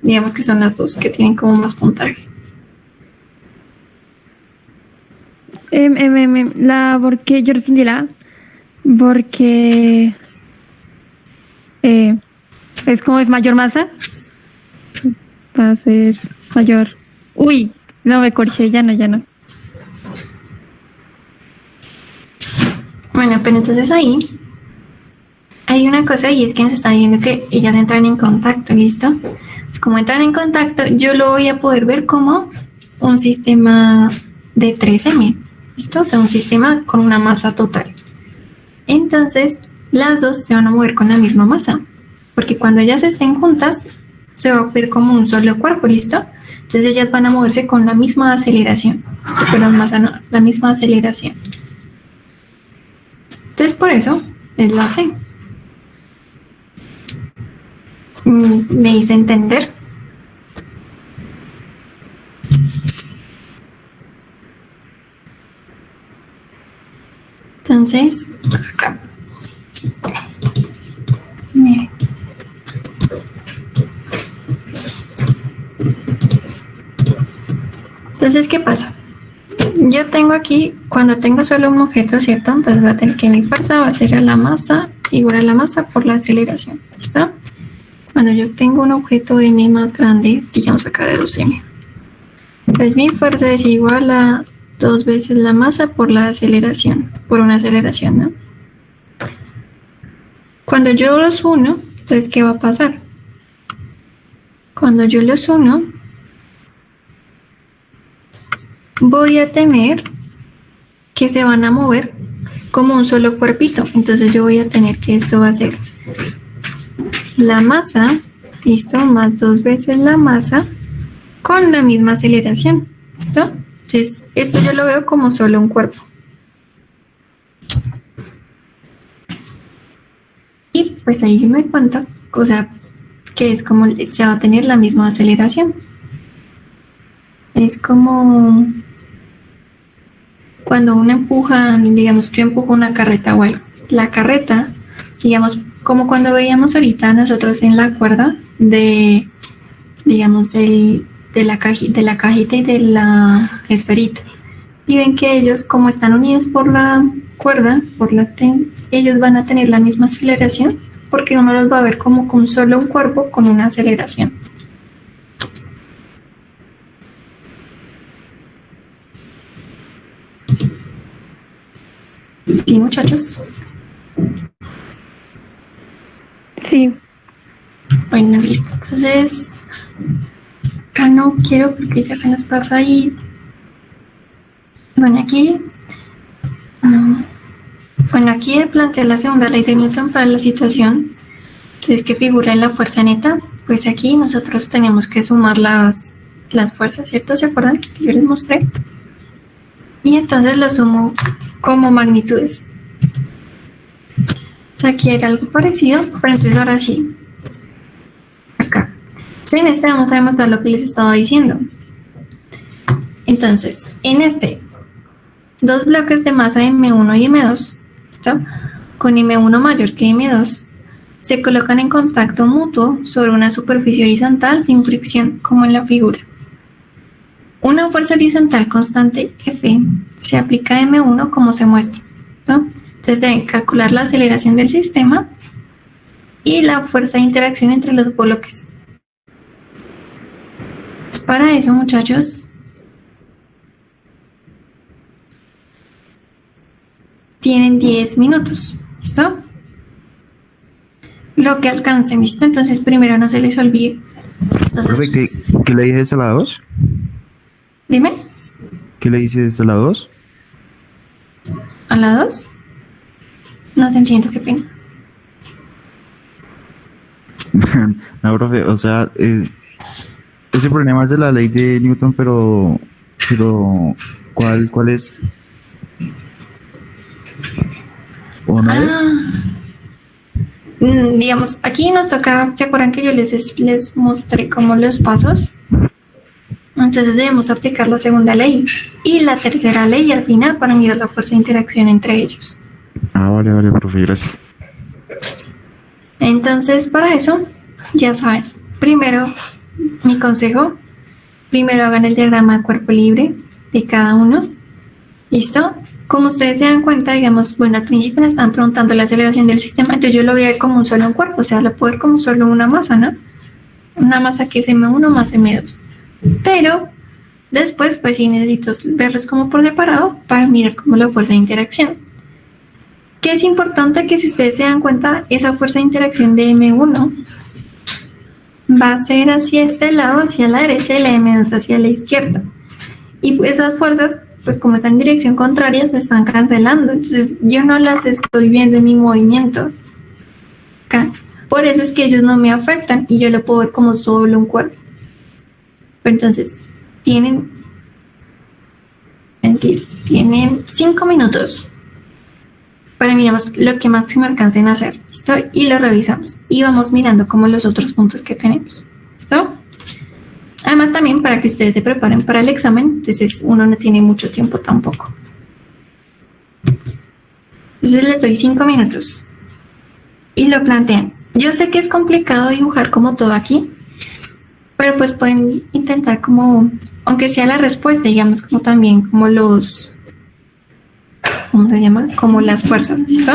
Digamos que son las dos que tienen como más puntaje. Porque yo respondí la A, porque es como es mayor masa, va a ser mayor. Uy, no me corché, ya no. Bueno, pero entonces ahí hay una cosa y es que nos están diciendo que ellas entran en contacto, ¿listo? Pues como entran en contacto, yo lo voy a poder ver como un sistema de 3M, ¿listo? O sea, un sistema con una masa total. Entonces, las dos se van a mover con la misma masa, porque cuando ellas estén juntas, se va a ver como un solo cuerpo, ¿listo? Entonces ellas van a moverse con la misma aceleración. Perdón, masa no, la misma aceleración. Entonces por eso es la C. ¿Me hice entender? Entonces, acá. Miren. Entonces, ¿qué pasa? Yo tengo aquí, cuando tengo solo un objeto, ¿cierto? Entonces va a tener que mi fuerza va a ser a la masa, igual a la masa por la aceleración, ¿listo? Cuando yo tengo un objeto m más grande, digamos acá de 2m, pues mi fuerza es igual a 2 veces la masa por la aceleración, por una aceleración, ¿no? Cuando yo los uno, entonces, ¿qué va a pasar? Cuando yo los uno, voy a tener que se van a mover como un solo cuerpito. Entonces yo voy a tener que esto va a ser la masa, ¿listo? Más 2 veces la masa con la misma aceleración, ¿listo? Entonces esto yo lo veo como solo un cuerpo. Y pues ahí yo me doy cuenta, o sea, que es como se va a tener la misma aceleración. Es como cuando uno empuja, digamos, yo empujo una carreta o algo. La carreta, digamos, como cuando veíamos ahorita nosotros en la cuerda de, digamos, de la cajita y de la esferita. Y ven que ellos, como están unidos por la cuerda, ellos van a tener la misma aceleración, porque uno los va a ver como con solo un cuerpo con una aceleración. Sí, muchachos. Sí. Bueno, listo. Entonces, acá no quiero porque ya se nos pasa ahí. Bueno, aquí. No. Bueno, aquí planteé la segunda ley de Newton para la situación. Entonces, que figura en la fuerza neta. Pues aquí nosotros tenemos que sumar las fuerzas, ¿cierto? ¿Se acuerdan que yo les mostré? Y entonces lo sumo como magnitudes. O sea, aquí era algo parecido, pero entonces ahora sí. Acá. Sí, en este vamos a demostrar lo que les estaba diciendo. Entonces, en este, 2 bloques de masa M1 y M2, ¿listo? Con M1 mayor que M2, se colocan en contacto mutuo sobre una superficie horizontal sin fricción, como en la figura. Una fuerza horizontal constante F se aplica a M1 como se muestra, ¿no? Entonces deben calcular la aceleración del sistema y la fuerza de interacción entre los bloques. Pues para eso, muchachos, tienen 10 minutos, ¿listo? Lo que alcancen, ¿listo? Entonces primero no se les olvide. Profe, ¿qué le dices a la 2? Dime. ¿Qué le dices a la 2? ¿A la 2? No te entiendo, qué pena. No, profe, o sea, ese problema es de la ley de Newton, pero ¿cuál es? ¿O no es? Digamos, aquí nos toca, ¿se acuerdan que yo les mostré como los pasos? Entonces debemos aplicar la segunda ley y la tercera ley al final para mirar la fuerza de interacción entre ellos. Ah, vale, profe, gracias. Entonces, para eso, ya saben, primero, mi consejo, primero hagan el diagrama de cuerpo libre de cada uno, ¿listo? Como ustedes se dan cuenta, digamos, bueno, al principio me estaban preguntando la aceleración del sistema, entonces yo lo voy a ver como un solo cuerpo, o sea, lo puedo ver como solo una masa, ¿no? Una masa que es M1 más M2. Pero después, pues sí necesito verlos como por separado para mirar como la fuerza de interacción. Que es importante que si ustedes se dan cuenta, esa fuerza de interacción de M1 va a ser hacia este lado, hacia la derecha, y la M2 hacia la izquierda. Y pues esas fuerzas, pues como están en dirección contraria, se están cancelando. Entonces yo no las estoy viendo en mi movimiento. ¿Okay? Por eso es que ellos no me afectan y yo lo puedo ver como solo un cuerpo. Pero entonces, Tienen, tienen 5 minutos para miramos lo que máximo alcancen a hacer, ¿listo? Y lo revisamos y vamos mirando como los otros puntos que tenemos, ¿listo? Además también para que ustedes se preparen para el examen, entonces uno no tiene mucho tiempo tampoco. Entonces les doy 5 minutos y lo plantean. Yo sé que es complicado dibujar como todo aquí, pero pues pueden intentar como, aunque sea la respuesta, digamos como también como los, ¿cómo se llama? Como las fuerzas, ¿listo?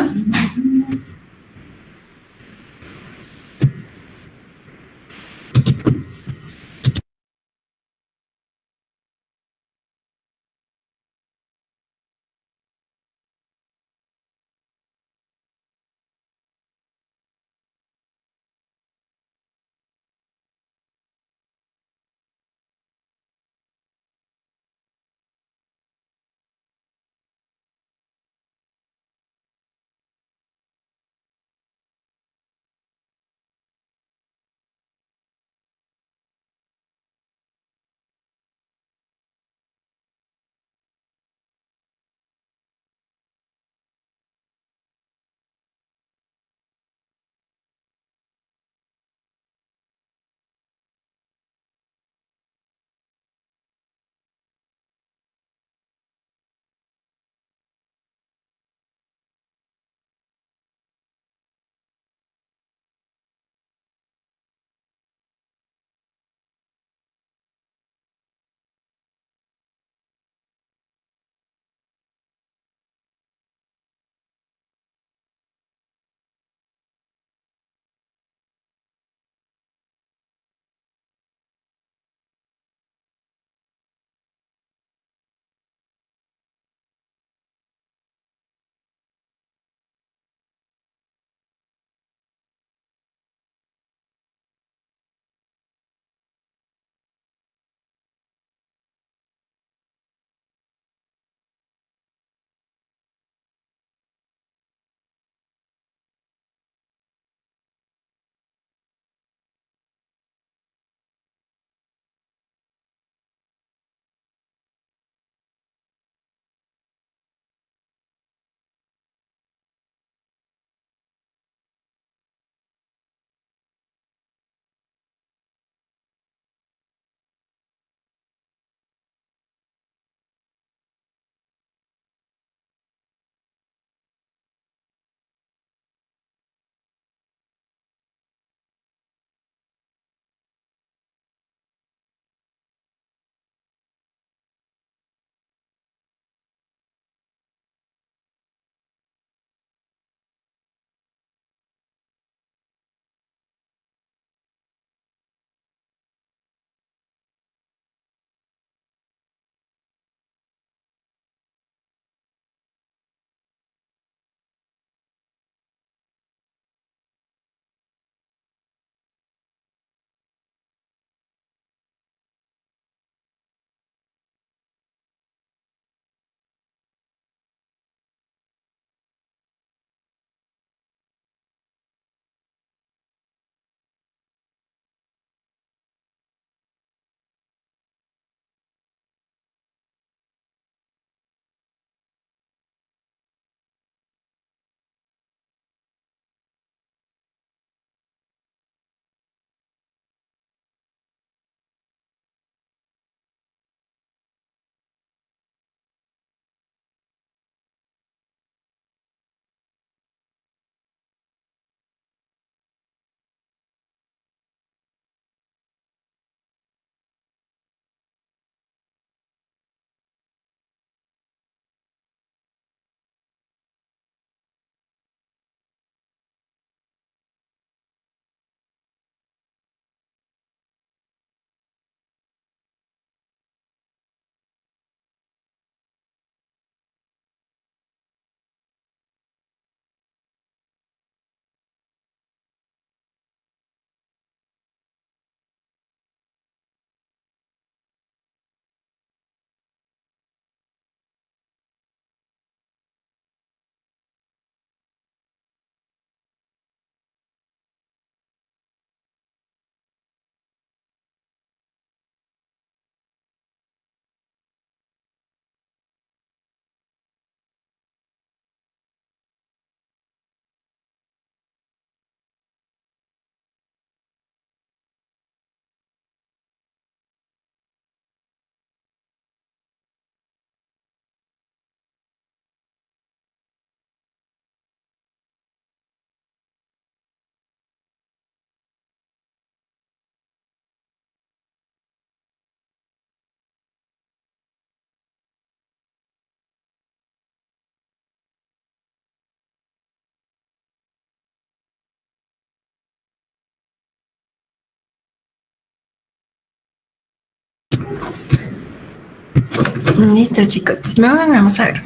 Listo, chicos. Pues vamos a ver.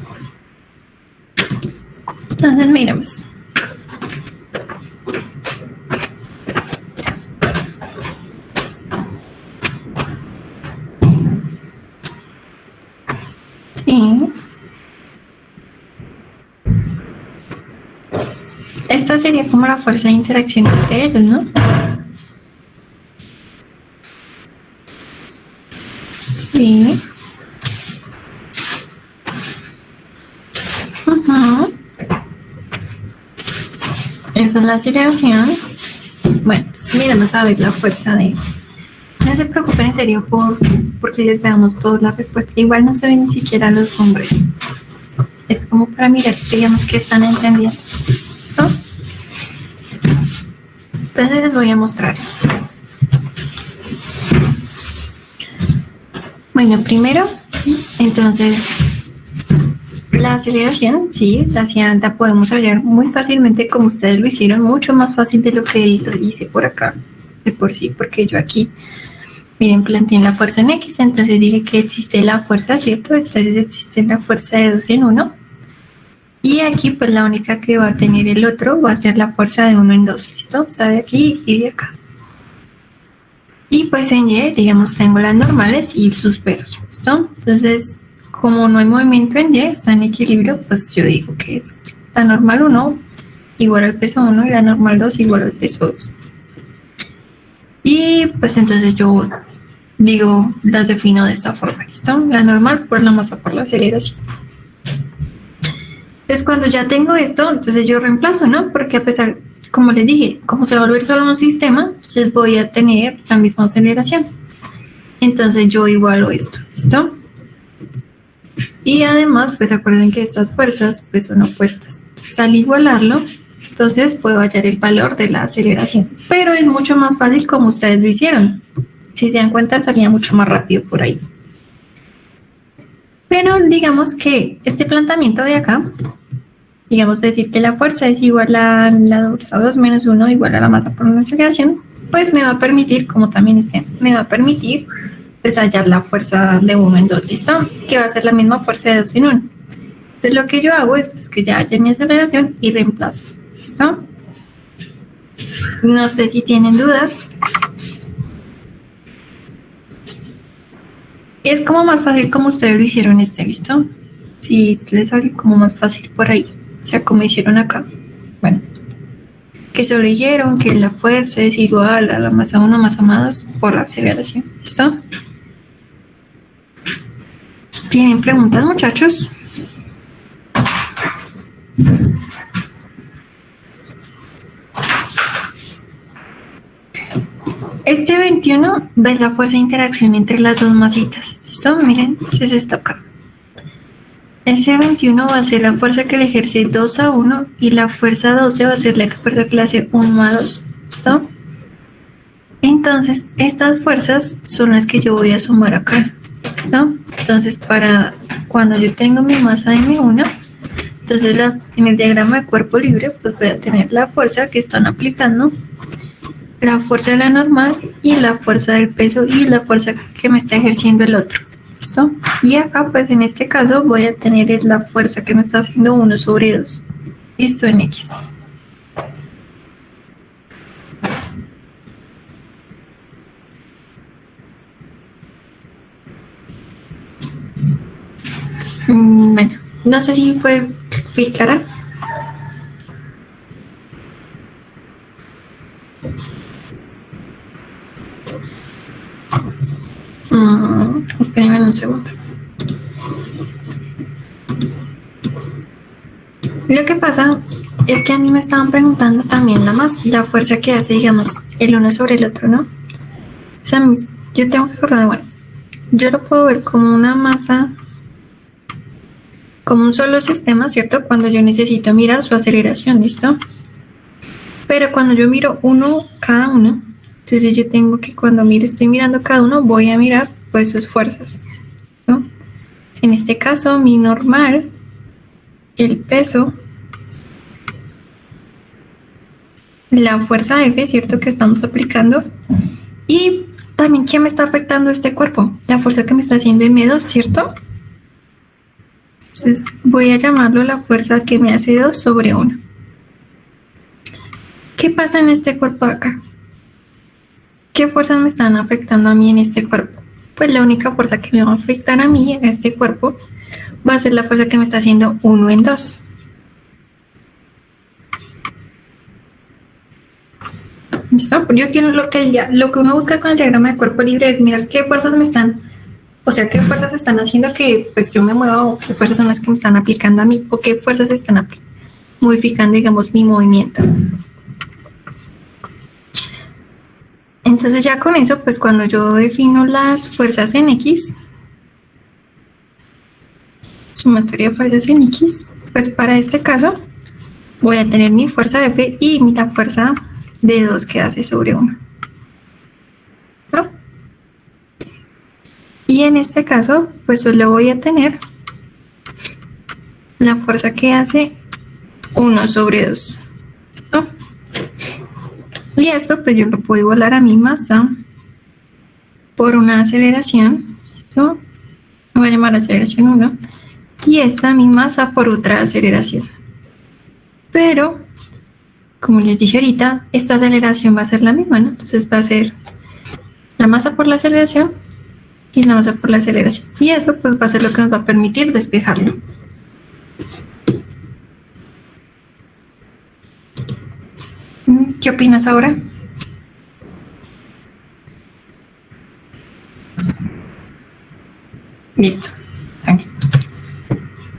Entonces, miremos. Sí. Esta sería como la fuerza de interacción entre ellos, ¿no? Sí. Ujú. Esa es la aceleración. Bueno, entonces miremos a ver la fuerza de... No se preocupen en serio porque les veamos todas las respuestas. Igual no se ven ni siquiera los hombres. Es como para mirar, digamos que están entendiendo. ¿Listo? Entonces les voy a mostrar. Bueno, primero, entonces, la aceleración, sí, la podemos hallar muy fácilmente como ustedes lo hicieron, mucho más fácil de lo que lo hice por acá, de por sí, porque yo aquí, miren, planteé la fuerza en X, entonces dije que existe la fuerza, ¿cierto? Entonces existe la fuerza de 2 en 1. Y aquí, pues la única que va a tener el otro va a ser la fuerza de 1 en 2, ¿listo? O sea, de aquí y de acá. Y pues en Y, digamos, tengo las normales y sus pesos, ¿listo? Entonces, como no hay movimiento en Y, está en equilibrio, pues yo digo que es la normal 1 igual al peso 1 y la normal 2 igual al peso 2. Y pues entonces yo digo, las defino de esta forma, ¿listo? La normal por la masa por la aceleración. Entonces cuando ya tengo esto, entonces yo reemplazo, ¿no? Porque a pesar, como les dije, como se va a volver solo un sistema, entonces voy a tener la misma aceleración. Entonces yo igualo esto, ¿listo? Y además, pues acuerden que estas fuerzas pues son opuestas. Entonces al igualarlo, entonces puedo hallar el valor de la aceleración. Pero es mucho más fácil como ustedes lo hicieron. Si se dan cuenta, salía mucho más rápido por ahí. Pero digamos que este planteamiento de acá, digamos decir que la fuerza es igual a la fuerza 2 menos 1 igual a la masa por una aceleración, pues me va a permitir, como también me va a permitir pues hallar la fuerza de 1 en 2, ¿listo? Que va a ser la misma fuerza de 2 en 1. Entonces lo que yo hago es pues que ya haya mi aceleración y reemplazo, ¿listo? No sé si tienen dudas. Es como más fácil como ustedes lo hicieron ¿listo? Si les sale como más fácil por ahí. O sea, como hicieron acá. Bueno. Que solo dijeron que la fuerza es igual a la masa 1 más a más 2 por la aceleración. ¿Listo? ¿Tienen preguntas, muchachos? Este 21 ves la fuerza de interacción entre las dos masitas. ¿Listo? Miren, es esto acá. Ese 21 va a ser la fuerza que le ejerce 2 a 1 y la fuerza 12 va a ser la fuerza que le hace 1 a 2. ¿Listo? Entonces, estas fuerzas son las que yo voy a sumar acá. ¿Listo? Entonces, para cuando yo tengo mi masa M1, entonces en el diagrama de cuerpo libre, pues voy a tener la fuerza que están aplicando, la fuerza de la normal y la fuerza del peso y la fuerza que me está ejerciendo el otro. ¿Listo? Y acá pues en este caso voy a tener la fuerza que me está haciendo 1 sobre 2. Listo, en X. Bueno, no sé si fui clara. Espérenme un segundo. Lo que pasa es que a mí me estaban preguntando también la fuerza que hace, digamos, el uno sobre el otro, ¿no? O sea, yo tengo que acordar, bueno, yo lo puedo ver como una masa, como un solo sistema, ¿cierto? Cuando yo necesito mirar su aceleración, ¿listo? Pero cuando yo miro cada uno, entonces yo tengo que cuando estoy mirando cada uno, voy a mirar pues sus fuerzas, ¿no? En este caso, mi normal, el peso, la fuerza F, ¿cierto? Que estamos aplicando. Y también, ¿qué me está afectando este cuerpo? La fuerza que me está haciendo M2, ¿cierto? Entonces voy a llamarlo la fuerza que me hace 2/1. ¿Qué pasa en este cuerpo de acá? ¿Qué fuerzas me están afectando a mí en este cuerpo? Pues la única fuerza que me va a afectar a mí en este cuerpo va a ser la fuerza que me está haciendo 1 en 2. ¿Listo? Yo quiero lo que uno busca con el diagrama de cuerpo libre es mirar qué fuerzas me están, o sea, qué fuerzas están haciendo que pues yo me mueva o qué fuerzas son las que me están aplicando a mí o qué fuerzas están modificando, digamos, mi movimiento. Entonces ya con eso, pues cuando yo defino las fuerzas en X, sumatoria de fuerzas en X, pues para este caso voy a tener mi fuerza F y mi fuerza de 2 que hace sobre 1. ¿No? Y en este caso, pues solo voy a tener la fuerza que hace 1/2. ¿No? Y esto pues yo lo puedo igualar a mi masa por una aceleración. ¿Listo? Lo voy a llamar aceleración 1. Y esta mi masa por otra aceleración. Pero, como les dije ahorita, esta aceleración va a ser la misma, ¿no? Entonces va a ser la masa por la aceleración y la masa por la aceleración. Y eso pues va a ser lo que nos va a permitir despejarlo. ¿Qué opinas ahora? Listo.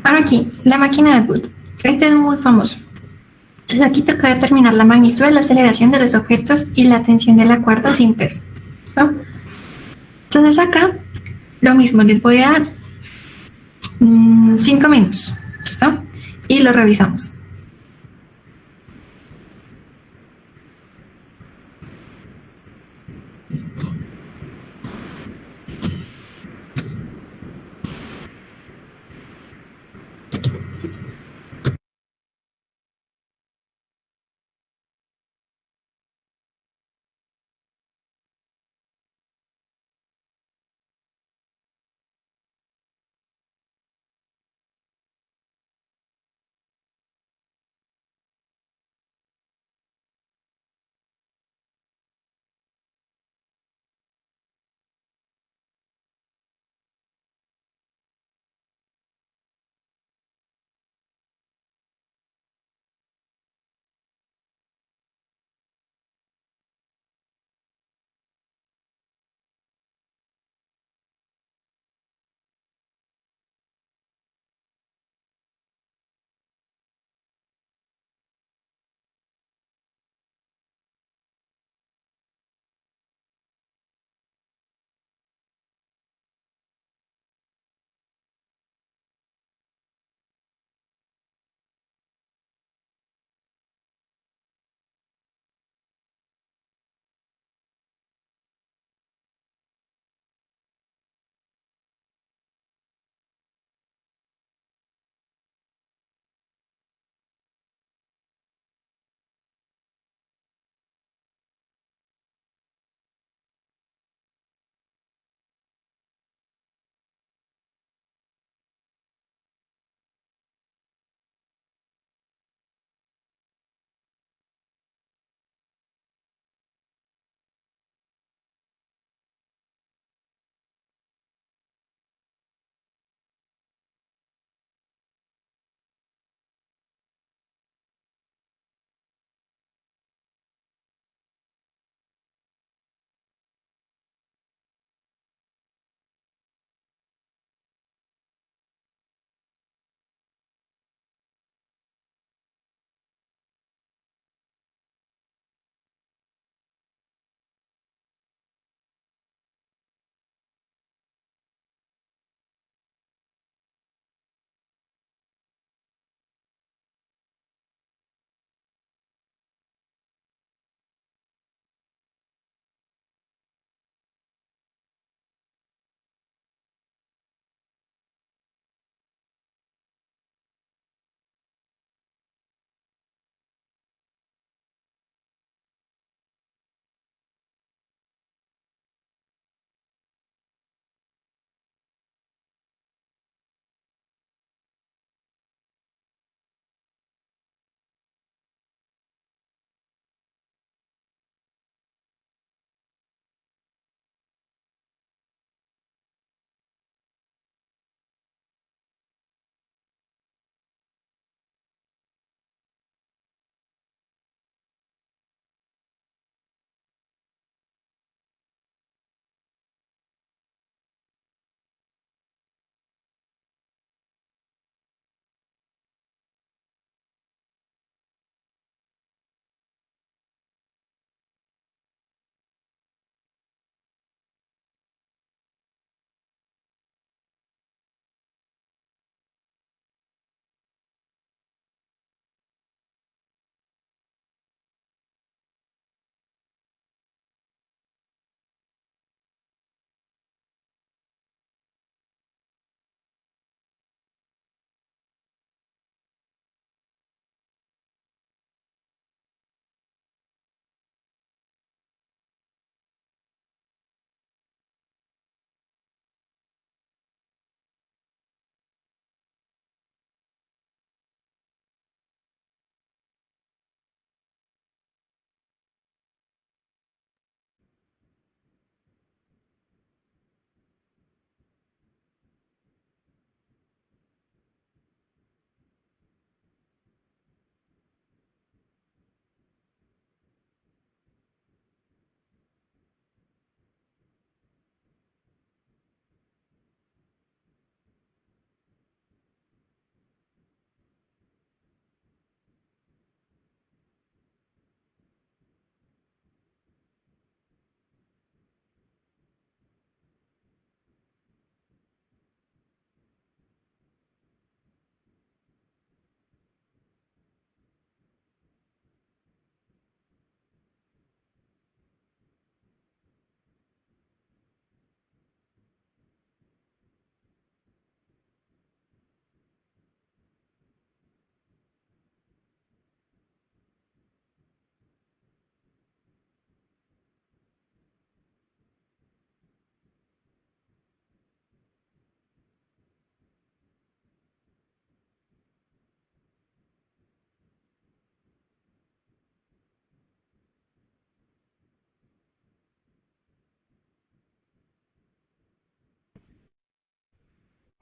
Ahora aquí, la máquina de Wood. Este es muy famoso. Entonces aquí toca determinar la magnitud de la aceleración de los objetos y la tensión de la cuerda sin peso. ¿No? Entonces acá lo mismo, les voy a dar 5 minutos. ¿Listo? Y lo revisamos.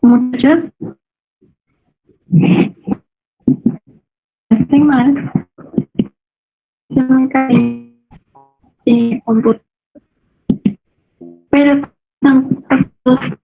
Muchachos, estoy mal. Se me cae computador. Pero tampoco.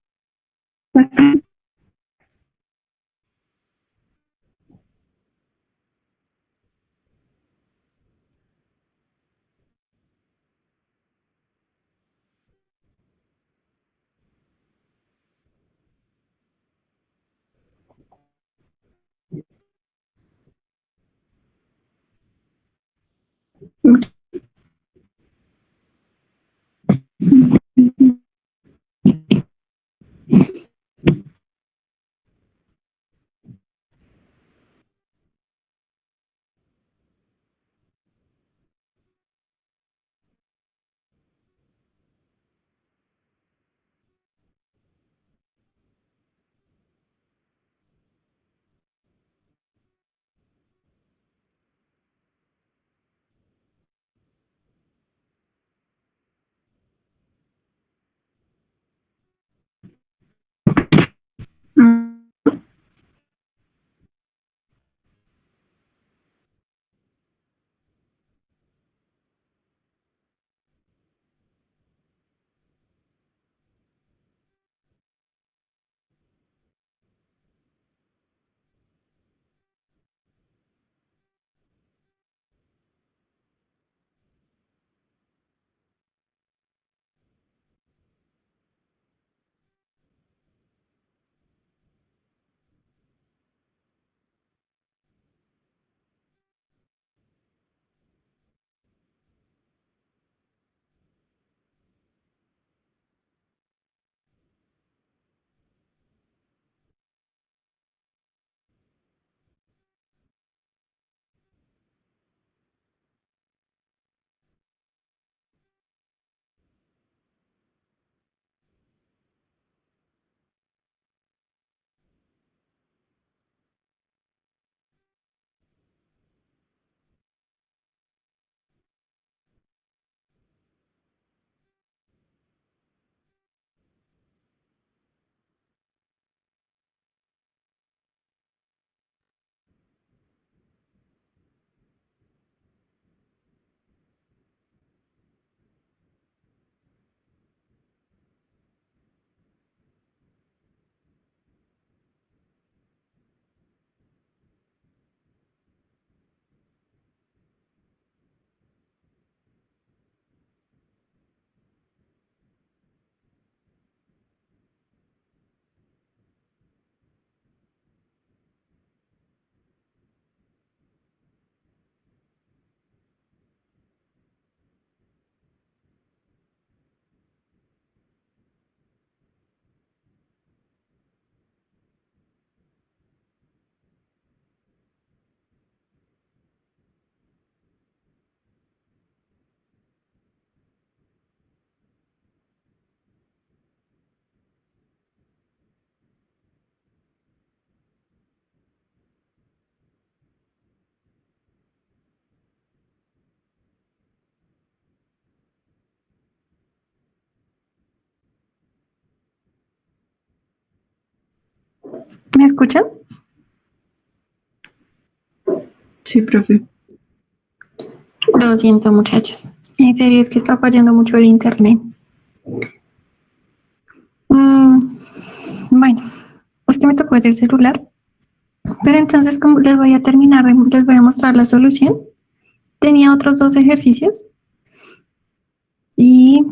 ¿Me escuchan? Sí, profe. Lo siento, muchachos. En serio, es que está fallando mucho el internet. Bueno, es que me tocó el celular. Pero entonces, como les voy a les voy a mostrar la solución. Tenía otros dos ejercicios. Y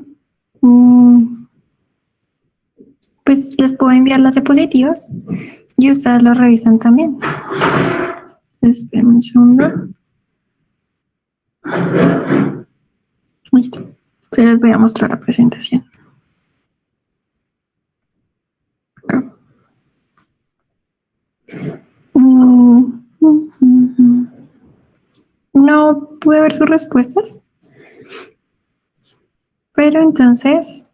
pues les puedo enviar las diapositivas. Y ustedes lo revisan también. Esperen un segundo. Listo. Entonces les voy a mostrar la presentación. Acá. No pude ver sus respuestas, pero entonces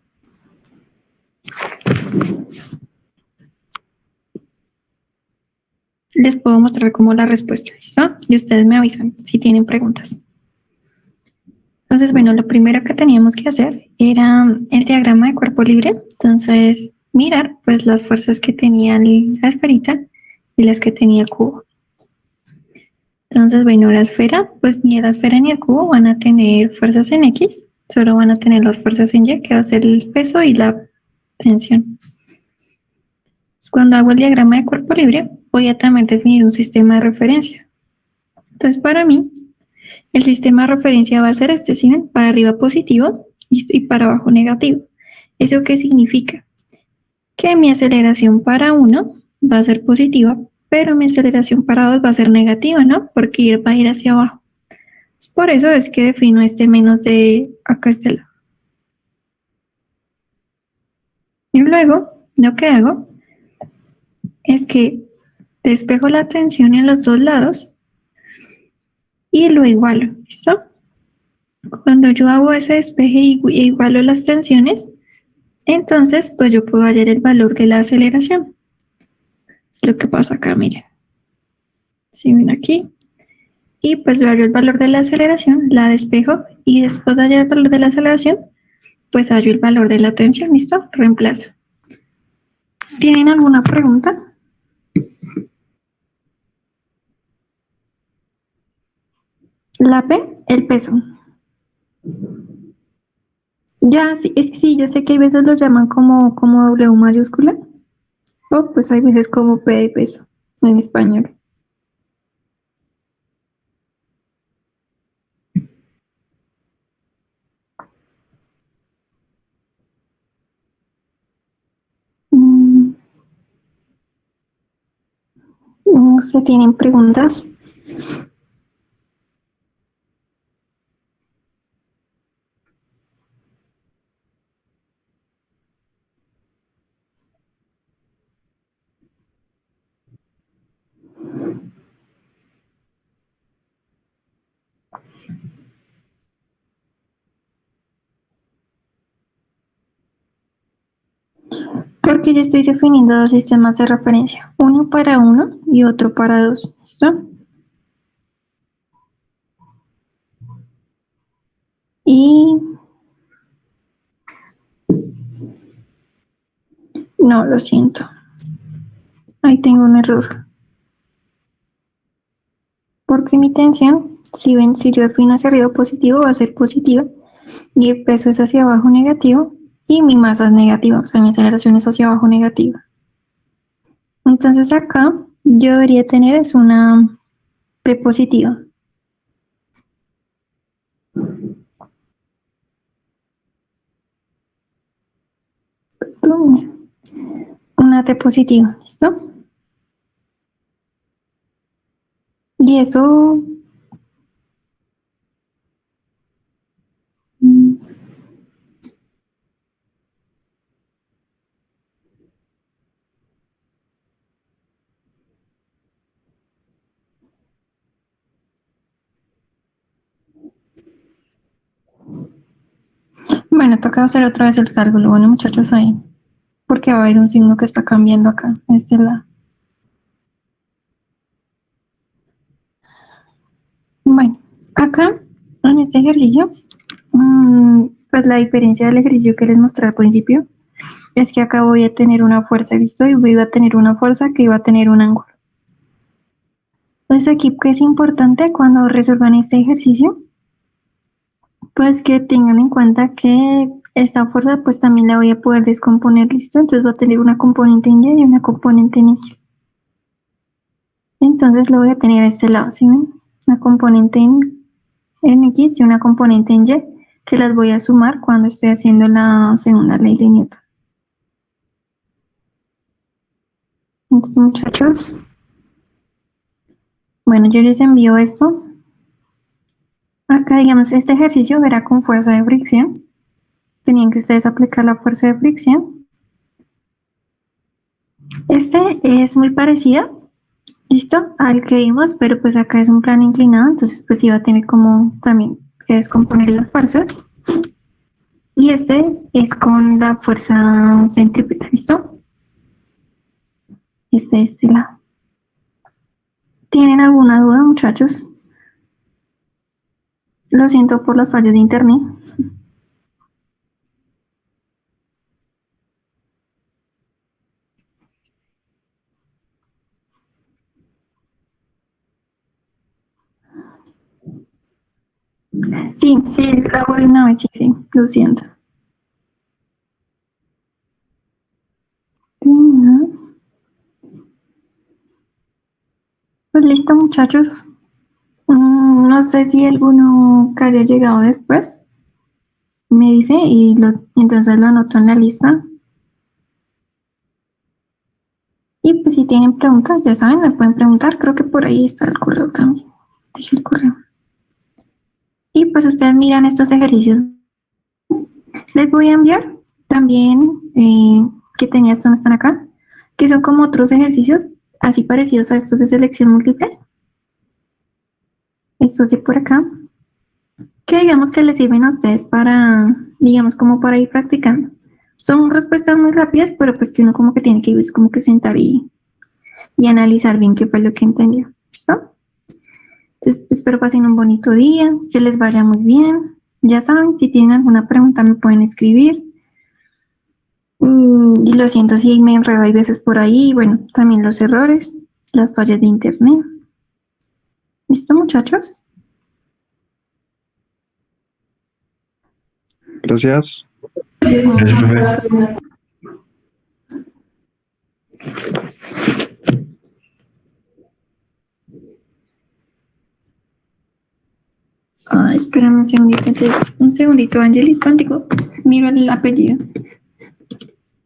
les puedo mostrar como la respuesta, ¿listo? Y ustedes me avisan si tienen preguntas. Entonces, bueno, lo primero que teníamos que hacer era el diagrama de cuerpo libre. Entonces, mirar pues las fuerzas que tenía la esferita y las que tenía el cubo. Entonces, bueno, la esfera, pues ni la esfera ni el cubo van a tener fuerzas en X, solo van a tener las fuerzas en Y, que va a ser el peso y la tensión. Cuando hago el diagrama de cuerpo libre, voy a también definir un sistema de referencia. Entonces, para mí, el sistema de referencia va a ser este, ¿sí ven? Para arriba positivo y para abajo negativo. ¿Eso qué significa? Que mi aceleración para 1 va a ser positiva, pero mi aceleración para 2 va a ser negativa, ¿no? Porque va a ir hacia abajo. Por eso es que defino este menos de acá este lado. Y luego, lo que hago es que despejo la tensión en los dos lados y lo igualo, ¿listo? Cuando yo hago ese despeje e igualo las tensiones, entonces pues yo puedo hallar el valor de la aceleración. Lo que pasa acá, miren. Si ven aquí, y pues yo hallo el valor de la aceleración, la despejo y después de hallar el valor de la aceleración, pues hallo el valor de la tensión, ¿listo? Reemplazo. ¿Tienen alguna pregunta? La P, el peso. Ya, sí, es que sí, yo sé que hay veces lo llaman como W mayúscula, o pues hay veces como P de peso en español. Mm, no sé, ¿tienen preguntas? Porque ya estoy definiendo dos sistemas de referencia, uno para uno y otro para dos, ¿listo? Y no, lo siento, ahí tengo un error. Porque mi tensión, si ven, si yo defino hacia arriba positivo, va a ser positiva, y el peso es hacia abajo negativo, y mi masa es negativa, o sea, mi aceleración es hacia abajo negativa. Entonces acá yo debería tener es una P positiva. Una T positiva, ¿listo? Y eso... Bueno, toca hacer otra vez el cálculo. Bueno, muchachos, ahí. Porque va a haber un signo que está cambiando acá, a este lado. Bueno, acá, en este ejercicio, pues la diferencia del ejercicio que les mostré al principio es que acá voy a tener una fuerza, ¿listo? Y voy a tener una fuerza que iba a tener un ángulo. Entonces aquí, que es importante cuando resuelvan este ejercicio, pues que tengan en cuenta que esta fuerza pues también la voy a poder descomponer, ¿listo? Entonces va a tener una componente en Y y una componente en X. Entonces lo voy a tener a este lado, ¿sí ven? Una componente en X y una componente en Y, que las voy a sumar cuando estoy haciendo la segunda ley de Newton. Entonces, muchachos, bueno, yo les envío esto. Acá, digamos, este ejercicio verá con fuerza de fricción. Tenían que ustedes aplicar la fuerza de fricción. Este es muy parecido, ¿listo? Al que vimos, pero pues acá es un plano inclinado, entonces pues iba a tener como también que descomponer las fuerzas. Y este es con la fuerza centrípeta, ¿listo? Este lado. ¿Tienen alguna duda, muchachos? Lo siento por las fallas de internet. Sí, sí, lo hago de una vez, sí, sí, lo siento. Pues listo, muchachos. No sé si alguno que haya llegado después me dice y entonces lo anoto en la lista. Y pues si tienen preguntas, ya saben, me pueden preguntar. Creo que por ahí está el correo también. Dejé el correo. Y pues ustedes miran estos ejercicios. Les voy a enviar también, que tenía estos no están acá, que son como otros ejercicios así parecidos a estos de selección múltiple. Estos de por acá. Que digamos que les sirven a ustedes para, digamos, como para ir practicando. Son respuestas muy rápidas, pero pues que uno como que tiene que pues, como que sentar y analizar bien qué fue lo que entendió. ¿Listo? Entonces, espero pasen un bonito día, que les vaya muy bien. Ya saben, si tienen alguna pregunta me pueden escribir. Y lo siento si me enredo hay veces por ahí. Bueno, también los errores, las fallas de internet. ¿Listo, muchachos? Gracias. Gracias, profe. Ay, espérame un segundito, entonces, un segundito, Angelis Pántico, miro el apellido.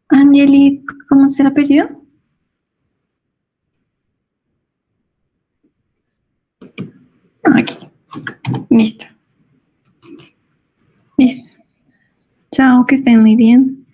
Angeli, ¿cómo es el apellido? Aquí, listo. Listo. Chao, que estén muy bien.